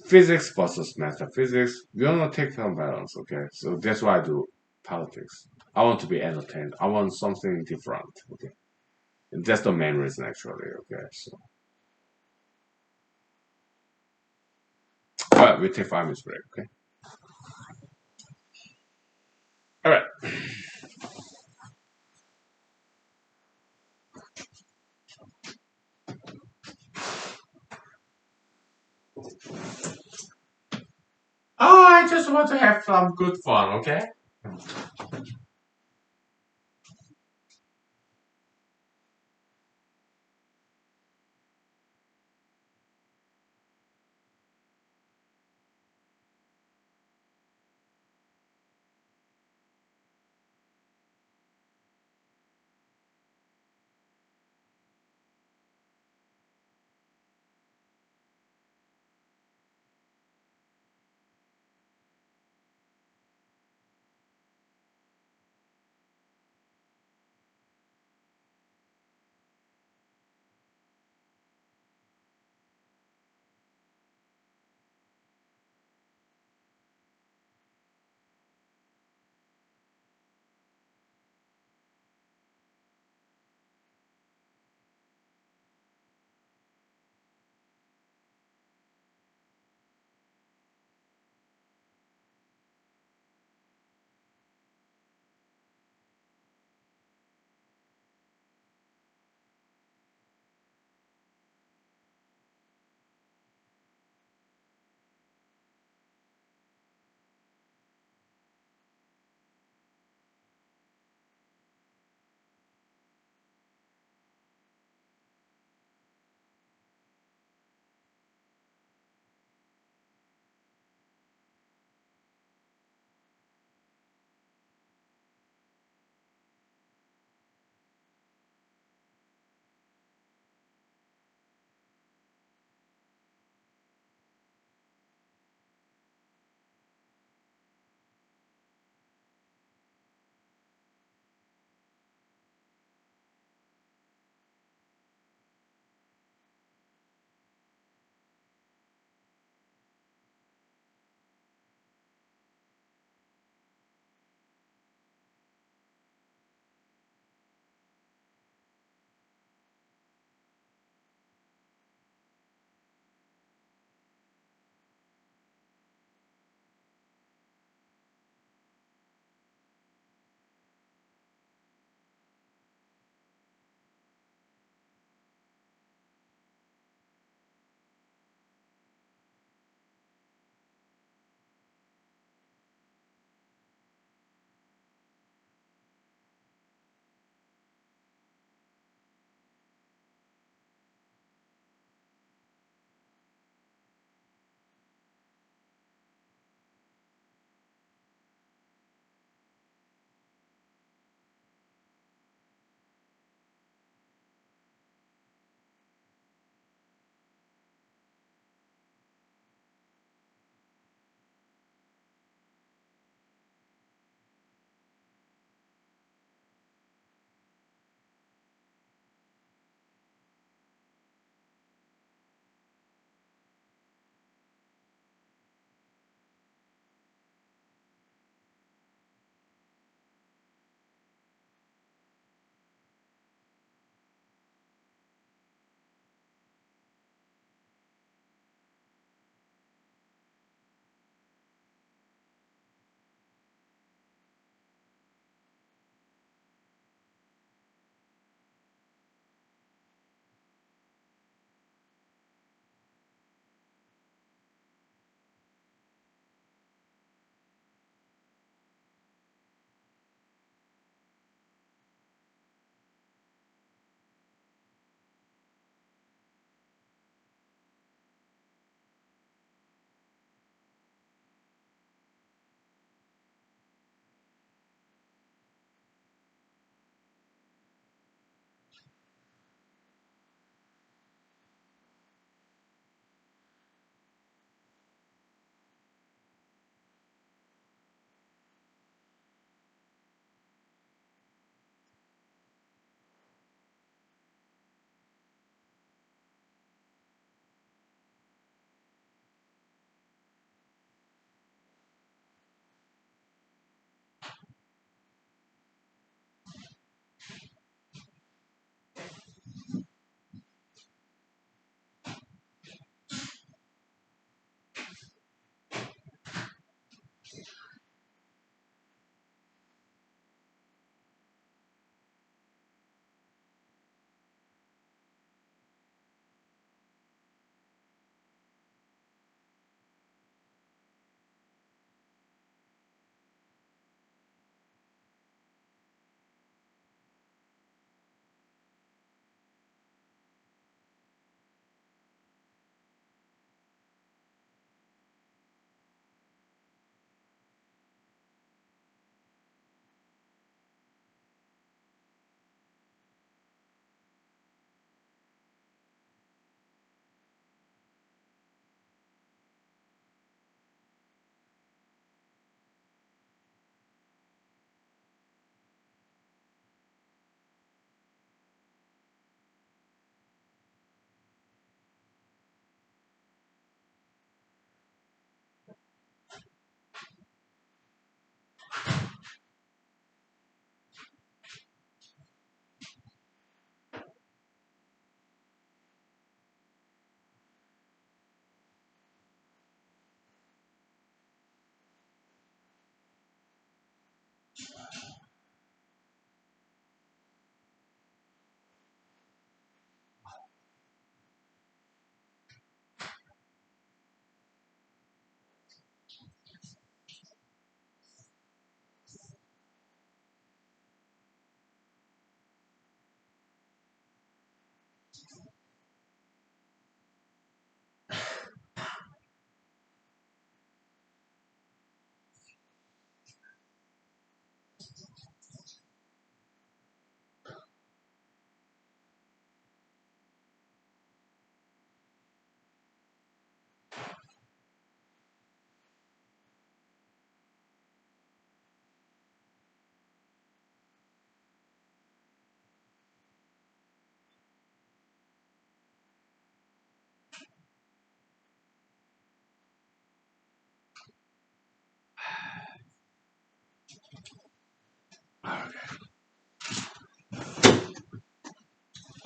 Physics versus metaphysics. We want to take some balance, okay? So that's why I do politics. I want to be entertained. I want something different, okay? And that's the main reason, actually, okay? So, all right, we take 5 minutes break, okay? All right. Oh, I just want to have some good fun, okay?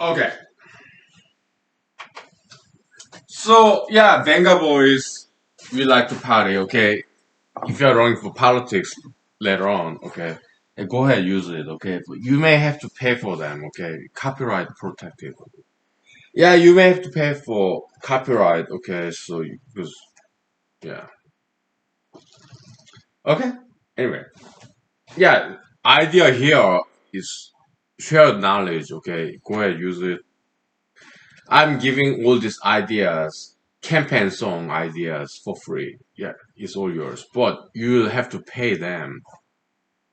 Okay. So yeah, Venga boys, we like to party. Okay, if you're running for politics later on, okay, go ahead use it. Okay, but you may have to pay for them. Okay, copyright protected. Yeah, you may have to pay for copyright. Okay, so because yeah. Okay. Anyway, yeah, idea here is shared knowledge. Okay, go ahead use it. I'm giving all these ideas, campaign song ideas for free. Yeah, it's all yours. But you'll have to pay them,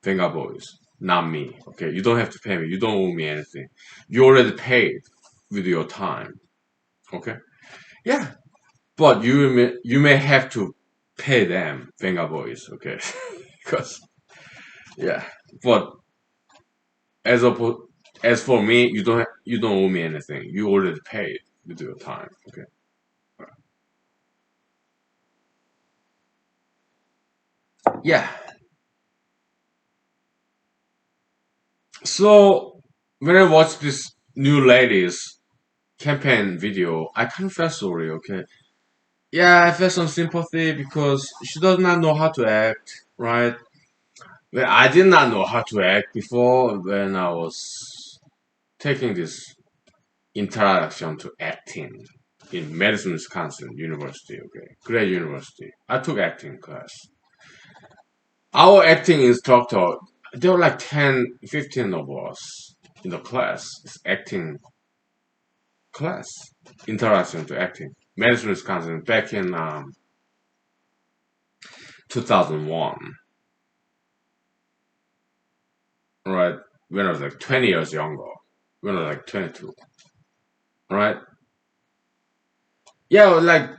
Venga Boys, not me. Okay, you don't have to pay me. You don't owe me anything. You already paid with your time. Okay, yeah, but you may have to pay them, Venga Boys. Okay, because yeah, but as opposed as for me, you don't owe me anything. You already paid with your time. Okay, yeah. So when I watched this new ladies campaign video, I kind of felt sorry. Okay, yeah, I felt some sympathy because she does not know how to act, right? Well, I did not know how to act before when I was taking this introduction to acting in Madison, Wisconsin University. Okay, great university. I took acting class. Our acting instructor, there were like 10, 15 of us in the class. It's acting class, introduction to acting. Madison, Wisconsin, back in 2001, right? When I was like 20 years younger, when I was like 22, right? Yeah, like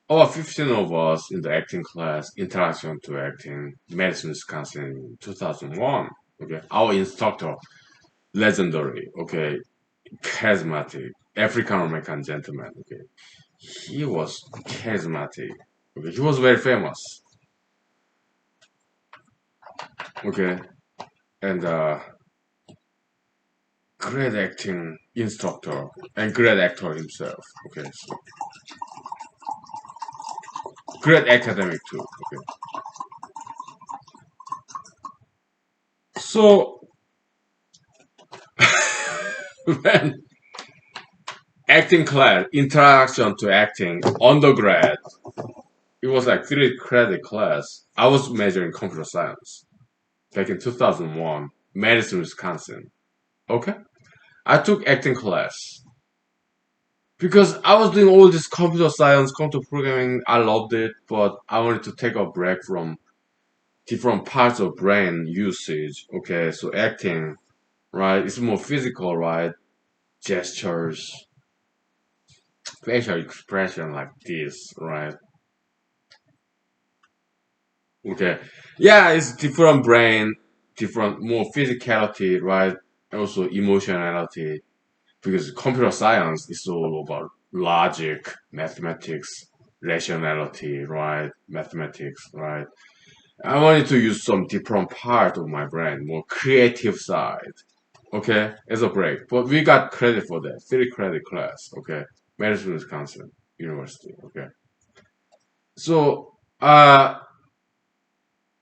over 15 of us in the acting class, introduction to acting, Madison, Wisconsin, 2001. Okay, our instructor, legendary. Okay, charismatic, African American gentleman. Okay, he was charismatic. Okay, he was very famous. Okay, and great acting instructor and great actor himself. Okay, so great academic too. Okay, so when acting class, introduction to acting, undergrad, it was like 3 credit class. I was majoring computer science back in 2001, Madison, Wisconsin. Okay, I took acting class because I was doing all this computer science, computer programming. I loved it, but I wanted to take a break from different parts of brain usage. Okay, so acting, right? It's more physical, right? Gestures, facial expression like this, right? Okay, yeah, it's different brain, different more physicality, right? Also emotionality, because computer science is all about logic, mathematics, rationality, right? Mathematics, right? I wanted to use some different part of my brain, more creative side. Okay, as a break. But we got credit for that. 3 credit class. Okay, Madison, Wisconsin University. Okay, so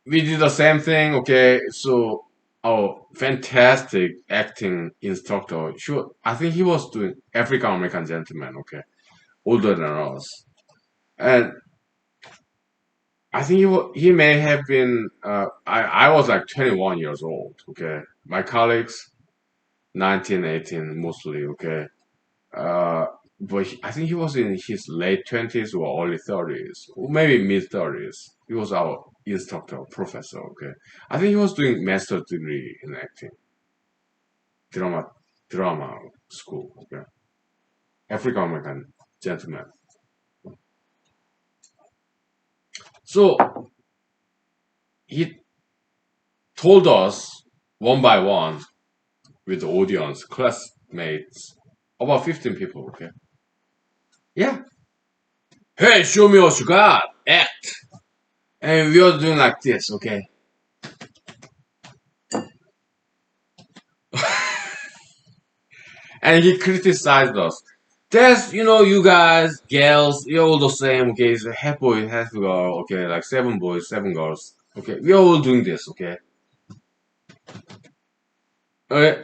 we did the same thing. Okay, so our fantastic acting instructor. Sure, I think he was doing African American gentleman. Okay, older than us, and I think he may have been. I was like 21 years old. Okay, my colleagues 19, 18 mostly. Okay, uh, but I think he was in his late 20s or early 30s, or maybe mid 30s. He was our instructor, professor. Okay, I think he was doing master's degree in acting, drama, drama school. Okay, African American gentleman. So he told us one by one with the audience, classmates, about 15 people. Okay, yeah. Hey, show me what you got. Act. And we are doing like this. Okay. and he criticized us. That's, you guys, girls, you're all the same, okay? It's a half boy, half girl, okay? Like 7 boys, 7 girls, okay? We're all doing this, okay? Uh,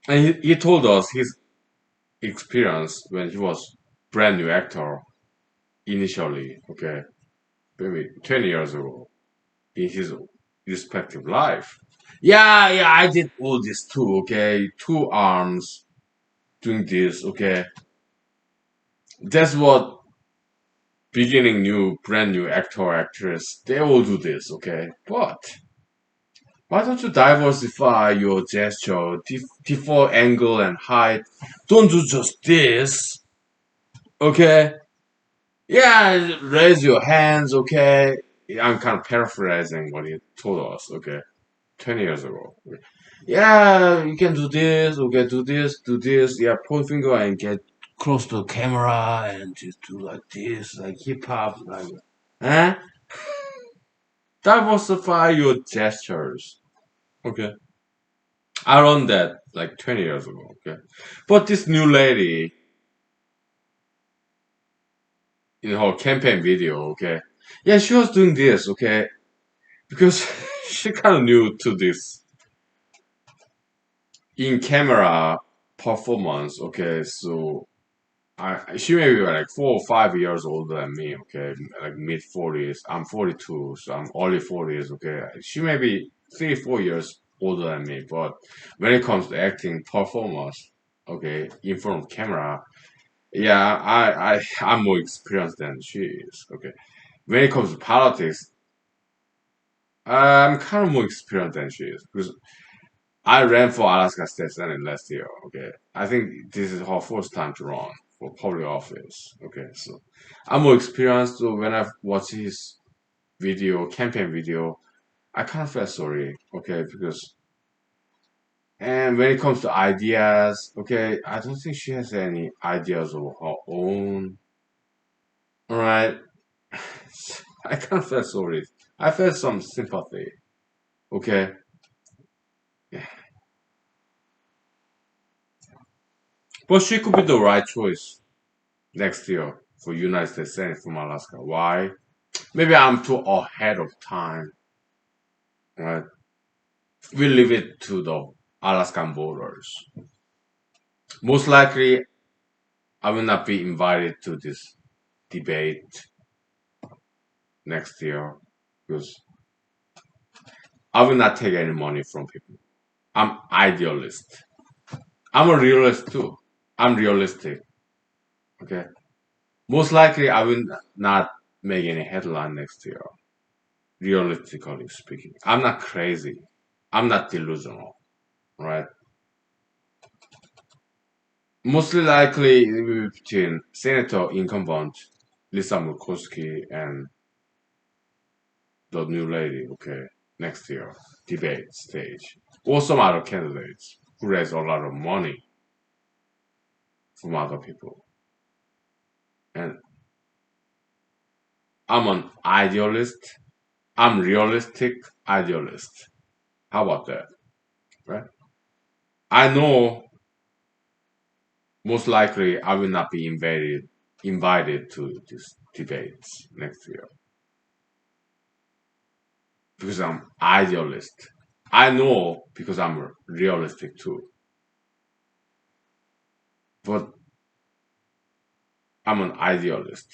and he told us his experience when he was brand new actor initially, okay? Maybe 20 years ago in his respective life. Yeah, yeah, I did all this too, okay? 2 arms doing this, okay? That's what beginning new, brand new actor, actress, they all do this, okay? But why don't you diversify your gesture, default angle and height? Don't do just this, okay? Yeah, raise your hands, okay? I'm kind of paraphrasing what he told us, okay? 20 years ago. Yeah, you can do this, okay, do this, yeah, point finger and get close to the camera and just do like this, like hip hop, like, eh? Diversify your gestures. Okay. I learned that like 20 years ago. Okay. But this new lady in her campaign video, okay. Yeah, she was doing this, okay. Because she kind of new to this in camera performance, okay. So she may be like 4 or 5 years older than me, okay, like mid 40s. I'm 42, so I'm early 40s, okay. She may be 3 or 4 years older than me, but when it comes to acting performance, okay, in front of camera, yeah, I'm more experienced than she is, okay. When it comes to politics, I'm kind of more experienced than she is because I ran for Alaska State Senate last year. Okay, I think this is her first time to run for public office. Okay, so I'm more experienced. So when I watch his video, campaign video, I kind of feel sorry. Okay, because and when it comes to ideas, okay, I don't think she has any ideas of her own. All right, I kind of feel sorry. I felt some sympathy. Okay, yeah. But she could be the right choice next year for United States Senate from Alaska. Why? Maybe I'm too ahead of time. Right? We leave it to the Alaskan voters. Most likely, I will not be invited to this debate next year because I will not take any money from people. I'm idealist. I'm a realist too. I'm realistic. Okay. Most likely, I will not make any headline next year. Realistically speaking, I'm not crazy. I'm not delusional. Right? Mostly likely it will be between Senator incumbent Lisa Murkowski and the new lady, okay, next year, debate stage. Or some other candidates who raise a lot of money from other people. And I'm an idealist. I'm realistic idealist. How about that? Right? I know most likely I will not be invited to these debates next year because I'm idealist. I know because I'm realistic too, but I'm an idealist.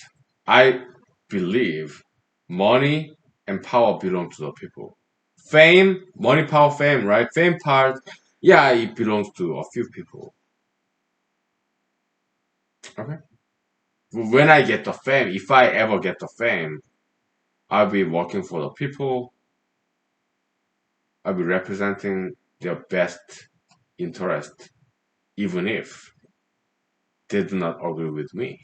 I believe money and power belong to the people. Fame, money, power, fame, right? Fame part, yeah, it belongs to a few people. Okay. When I get the fame, if I ever get the fame, I'll be working for the people. I'll be representing their best interest, even if they do not agree with me.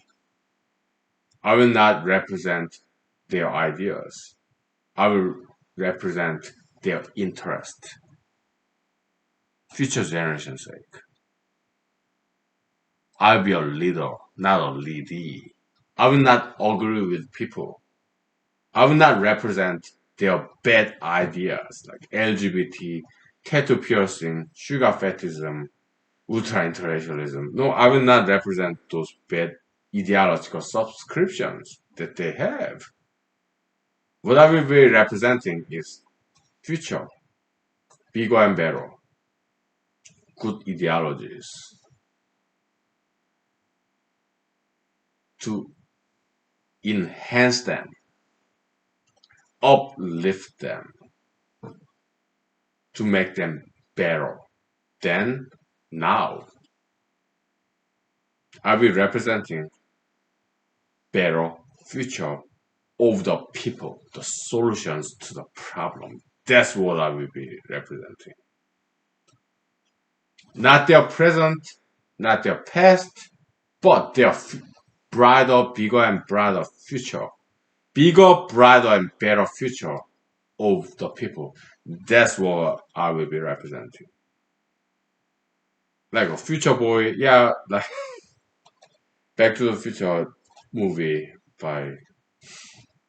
I will not represent their ideas. I will represent their interest, future generation's sake. I'll be a leader, not a leadee. I will not agree with people. I will not represent their bad ideas like LGBT, tattoo piercing, sugar fetishism, ultra-intellectualism. No, I will not represent those bad ideological subscriptions that they have. What I will be representing is future, bigger and better, good ideologies to enhance them, uplift them, to make them better than now. I'll be representing better future of the people, the solutions to the problem. That's what I will be representing. Not their present, not their past, but their brighter, bigger, and brighter future. Bigger, brighter, and better future of the people. That's what I will be representing. Like a future boy, yeah, like Back to the Future movie by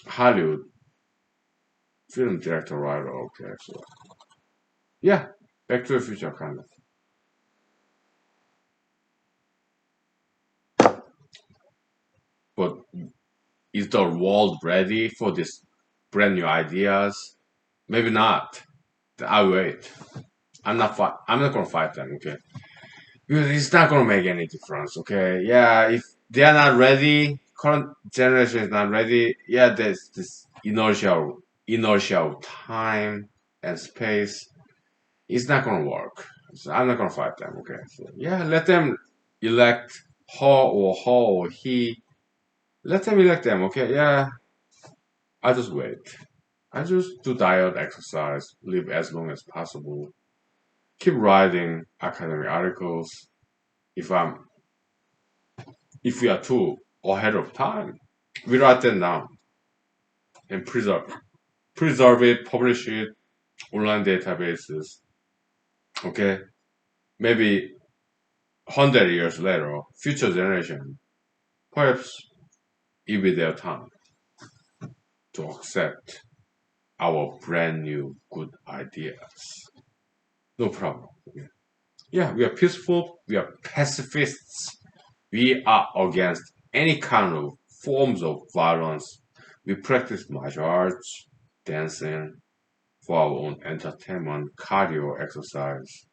Hollywood film director, writer. Okay, so yeah, Back to the Future kind of. But is the world ready for this brand new ideas? Maybe not. I'll wait. I'm not gonna fight them. Okay, because it's not gonna make any difference. Okay, yeah, if they are not ready, current generation is not ready. Yeah, there's this inertia of time and space. It's not gonna work. So I'm not gonna fight them. Okay, so yeah, let them elect her or he. Let them elect them. Okay, yeah, I just wait. I just do diet, exercise, live as long as possible. Keep writing academic articles. If I'm if we are too ahead of time, we write them down and preserve it, publish it, online databases. Okay, maybe 100 years later, future generation, perhaps it will be their time to accept our brand new good ideas. No problem. Okay? Yeah, we are peaceful. We are pacifists. We are against any kind of forms of violence. We practice martial arts, dancing for our own entertainment, cardio exercise,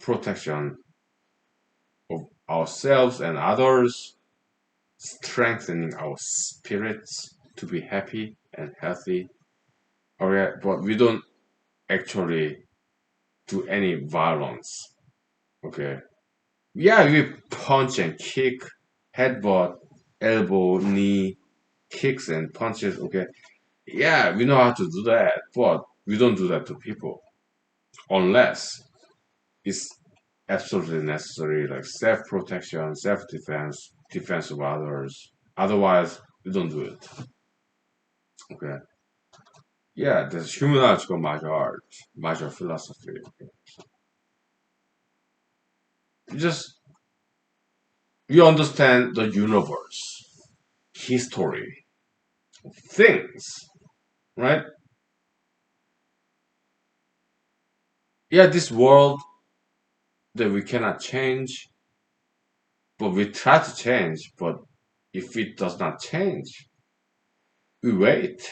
protection of ourselves and others, strengthening our spirits to be happy and healthy. Alright, but we don't actually do any violence. Okay. Yeah, we punch and kick, headbutt, elbow, knee, kicks and punches. Okay. Yeah, we know how to do that, but we don't do that to people unless it's absolutely necessary, like self protection, self defense, defense of others. Otherwise, we don't do it. Okay. Yeah, there's humanological martial arts, martial philosophy. Okay. We just we understand the universe, history, things, right? Yeah, this world that we cannot change, but we try to change, but if it does not change, we wait.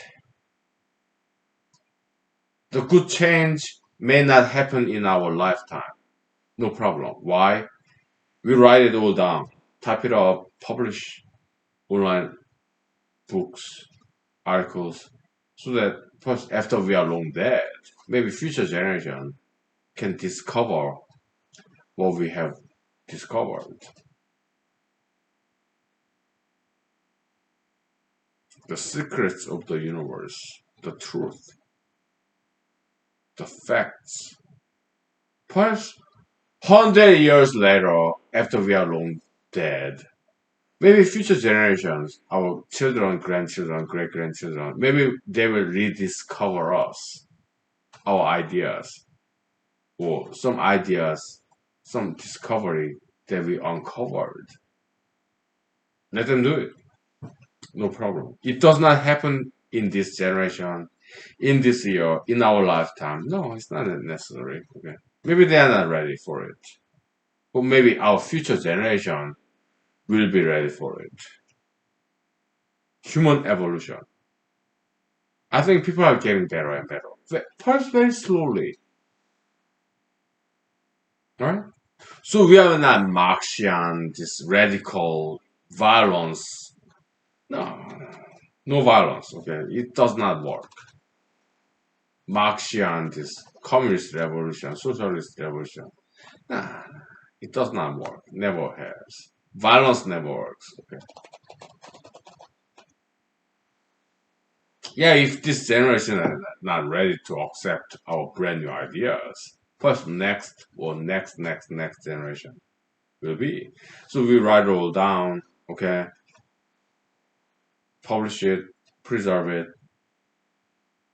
The good change may not happen in our lifetime. No problem. Why? We write it all down, type it up, publish online books, articles, so that first after we are long dead, maybe future generation can discover what we have discovered. The secrets of the universe, the truth, the facts. Perhaps 100 years later, after we are long dead, maybe future generations, our children, grandchildren, great grandchildren, maybe they will rediscover us, our ideas, or some ideas, some discovery that we uncovered. Let them do it. No problem. It does not happen in this generation, in this year, in our lifetime. No, it's not necessary. Okay. Maybe they are not ready for it. But maybe our future generation will be ready for it. Human evolution. I think people are getting better and better. Perhaps very slowly, right? So we are not Marxian, this radical violence. No, no violence. Okay, it does not work. Marxian, this communist revolution, socialist revolution. Nah, it does not work. Never has. Violence never works. Okay. Yeah, if this generation is not ready to accept our brand new ideas, first next or next generation will be. So we write it all down, okay, publish it, preserve it,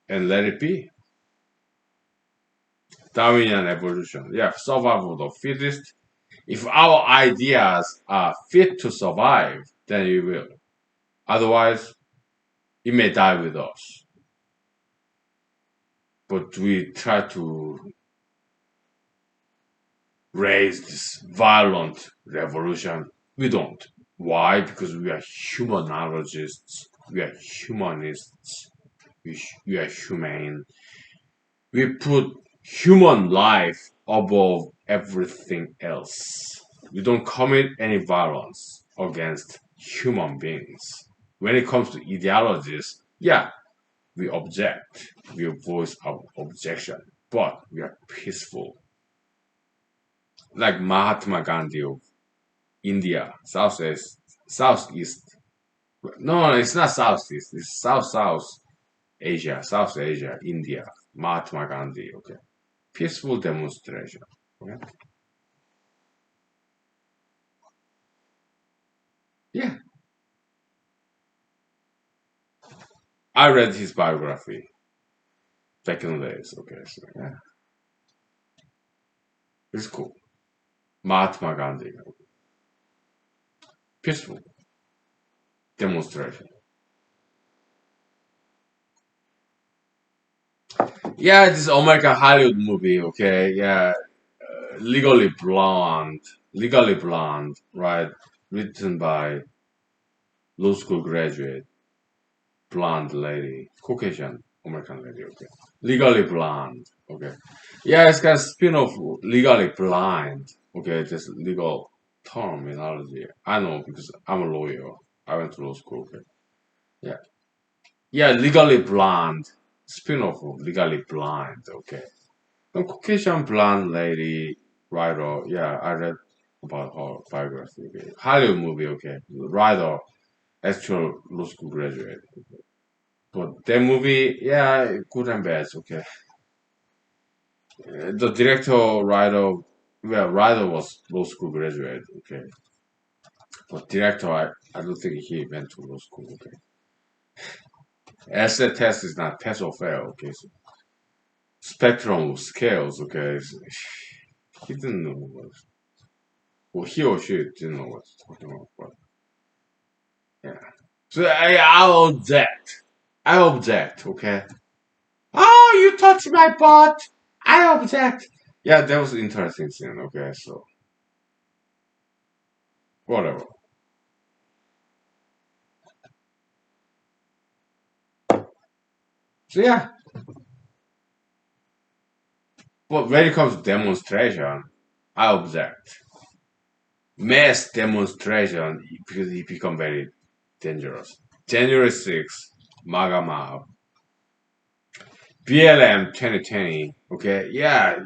and let it be. Darwinian evolution. Yeah, survival of the fittest. If our ideas are fit to survive, then it will. Otherwise, it may die with us. But we try to raise this violent revolution. We don't. Why? Because we are humanologists. We are humanists. We are humane. We put human life above everything else. We don't commit any violence against human beings. When it comes to ideologies, yeah, we object. We voice our objection, but we are peaceful. Like Mahatma Gandhi of India, Southeast. No, it's not Southeast. It's South Asia, South Asia, India. Mahatma Gandhi. Okay, peaceful demonstration. Okay? Yeah, I read his biography back in the days. Okay, so yeah, it's cool. Mahatma Gandhi. Peaceful demonstration. Yeah, this American Hollywood movie. Okay, yeah, Legally Blonde. Legally Blonde, right? Written by law school graduate, blonde lady, Caucasian American lady. Okay, Legally Blonde. Okay, yeah, it's got a spin-off Legally Blind. Okay, this legal terminology. I know because I'm a lawyer. I went to law school. Okay, yeah, yeah, Legally Blonde. Spin-off of Legally Blind. Okay, a Caucasian blonde lady writer. Yeah, I read about her biography. Okay, Hollywood movie. Okay, writer, actual law school graduate. But that movie, yeah, good and bad. Okay, the director, writer, well, writer was law school graduate. Okay, but director, I don't think he went to law school. Okay, essay test is not pass or fail. Okay, so spectrum of scales. Okay, so he didn't know what, well, he or she didn't know what to talking about. But yeah, so I object. I object. Okay. Oh, you touched my butt. I object. Yeah, that was interesting scene. Okay, so whatever. So yeah, but when it comes to demonstration, I object. Mass demonstration because it become very dangerous. January 6th, MAGA mob, BLM 2020. Okay, yeah,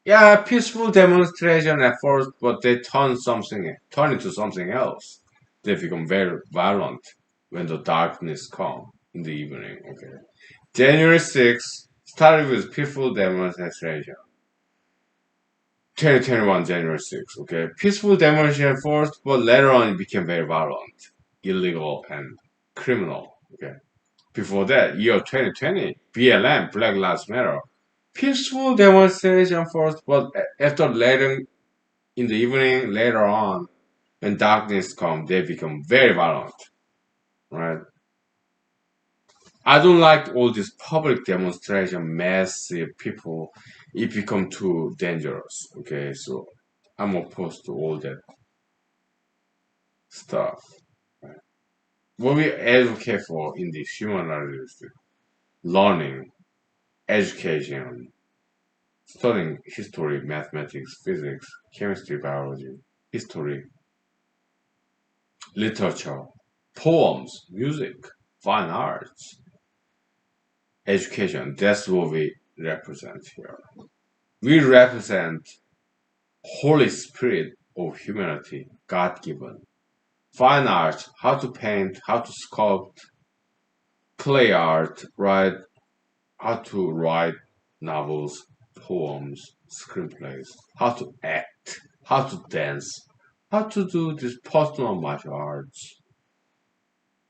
yeah, peaceful demonstration at first, but they turn into something else. They become very violent when the darkness come in the evening. Okay, January 6th started with peaceful demonstration. 2021 January 6th, okay? Peaceful demonstration first, but later on it became very violent, illegal, and criminal, okay? Before that, year 2020, BLM, Black Lives Matter. Peaceful demonstration first, but after later in the evening, later on, when darkness comes, they become very violent, right? I don't like all this public demonstration, massive people. it become too dangerous. Okay, so I'm opposed to all that stuff. Right? What we advocate for in this humanology is learning, education, studying history, mathematics, physics, chemistry, biology, history, literature, poems, music, fine arts, education. That's what we represent here. We represent Holy Spirit of humanity, God given. Fine art, how to paint, how to sculpt, clay art, write, how to write novels, poems, screenplays, how to act, how to dance, how to do this personal martial arts,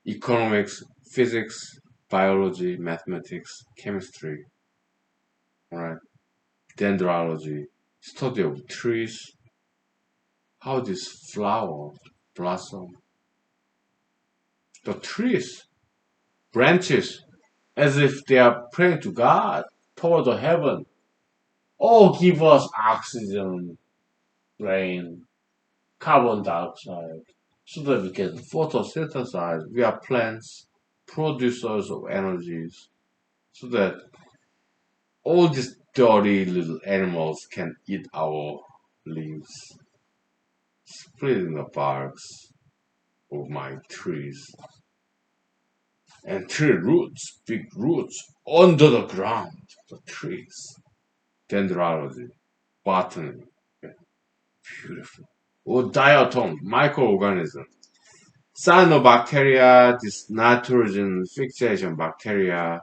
economics, physics, biology, mathematics, chemistry, right? Dendrology, study of trees, how this flower blossom, the trees, branches, as if they are praying to God toward the heaven. Oh, give us oxygen, rain, carbon dioxide, so that we can photosynthesize. We are plants, producers of energies, so that all these dirty little animals can eat our leaves, splitting the barks of my trees. And tree roots, big roots, under the ground, the trees. Dendrology, botany, yeah, beautiful. Or diatom, microorganism. Cyanobacteria, this nitrogen fixation bacteria.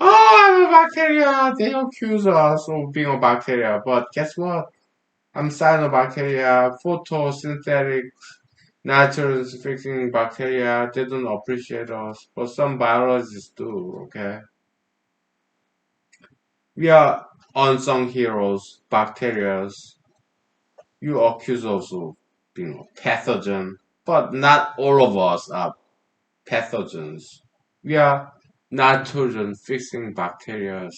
Oh, I'm a bacteria. They accuse us of being a bacteria, but guess what? I'm cyanobacteria, photosynthetic nitrogen fixing bacteria. They don't appreciate us, but some biologists do. Okay, we are unsung heroes, bacteria. You accuse us of being a pathogen, but not all of us are pathogens. We are nitrogen fixing bacteria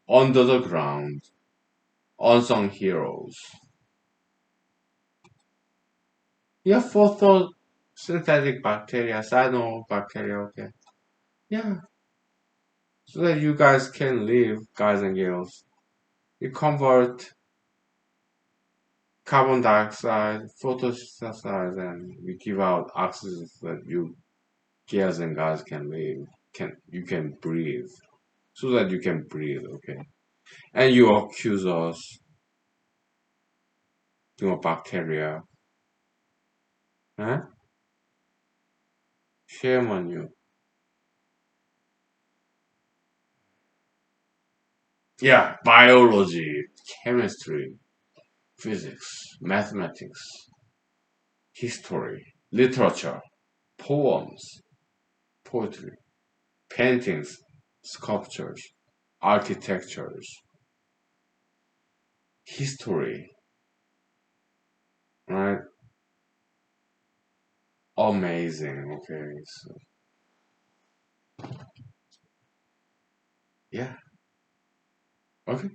under the ground, unsung heroes. Yeah, photosynthetic bacteria, cyanobacteria, okay. Yeah, so that you guys can live, guys and girls. You convert carbon dioxide, photosynthesize, and we give out oxygen so that you girls and guys can live. You can breathe, so that you can breathe, okay? And you accuse us being a bacteria, huh? Shame on you. Yeah, biology, chemistry, physics, mathematics, history, literature, poems, poetry, paintings, sculptures, architectures, history, right? Amazing, okay? So, yeah, okay.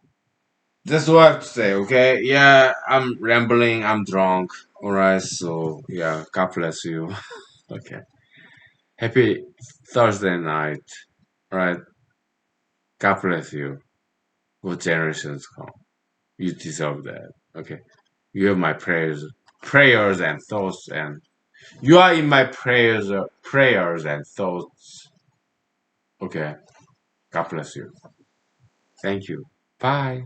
That's what I have to say, okay? Yeah, I'm rambling, I'm drunk, alright? So, yeah, God bless you. Okay. Happy Thursday night, alright? God bless you. What generations come? You deserve that, okay? You have my prayers and thoughts, and you are in my prayers and thoughts, okay? God bless you. Thank you. Bye.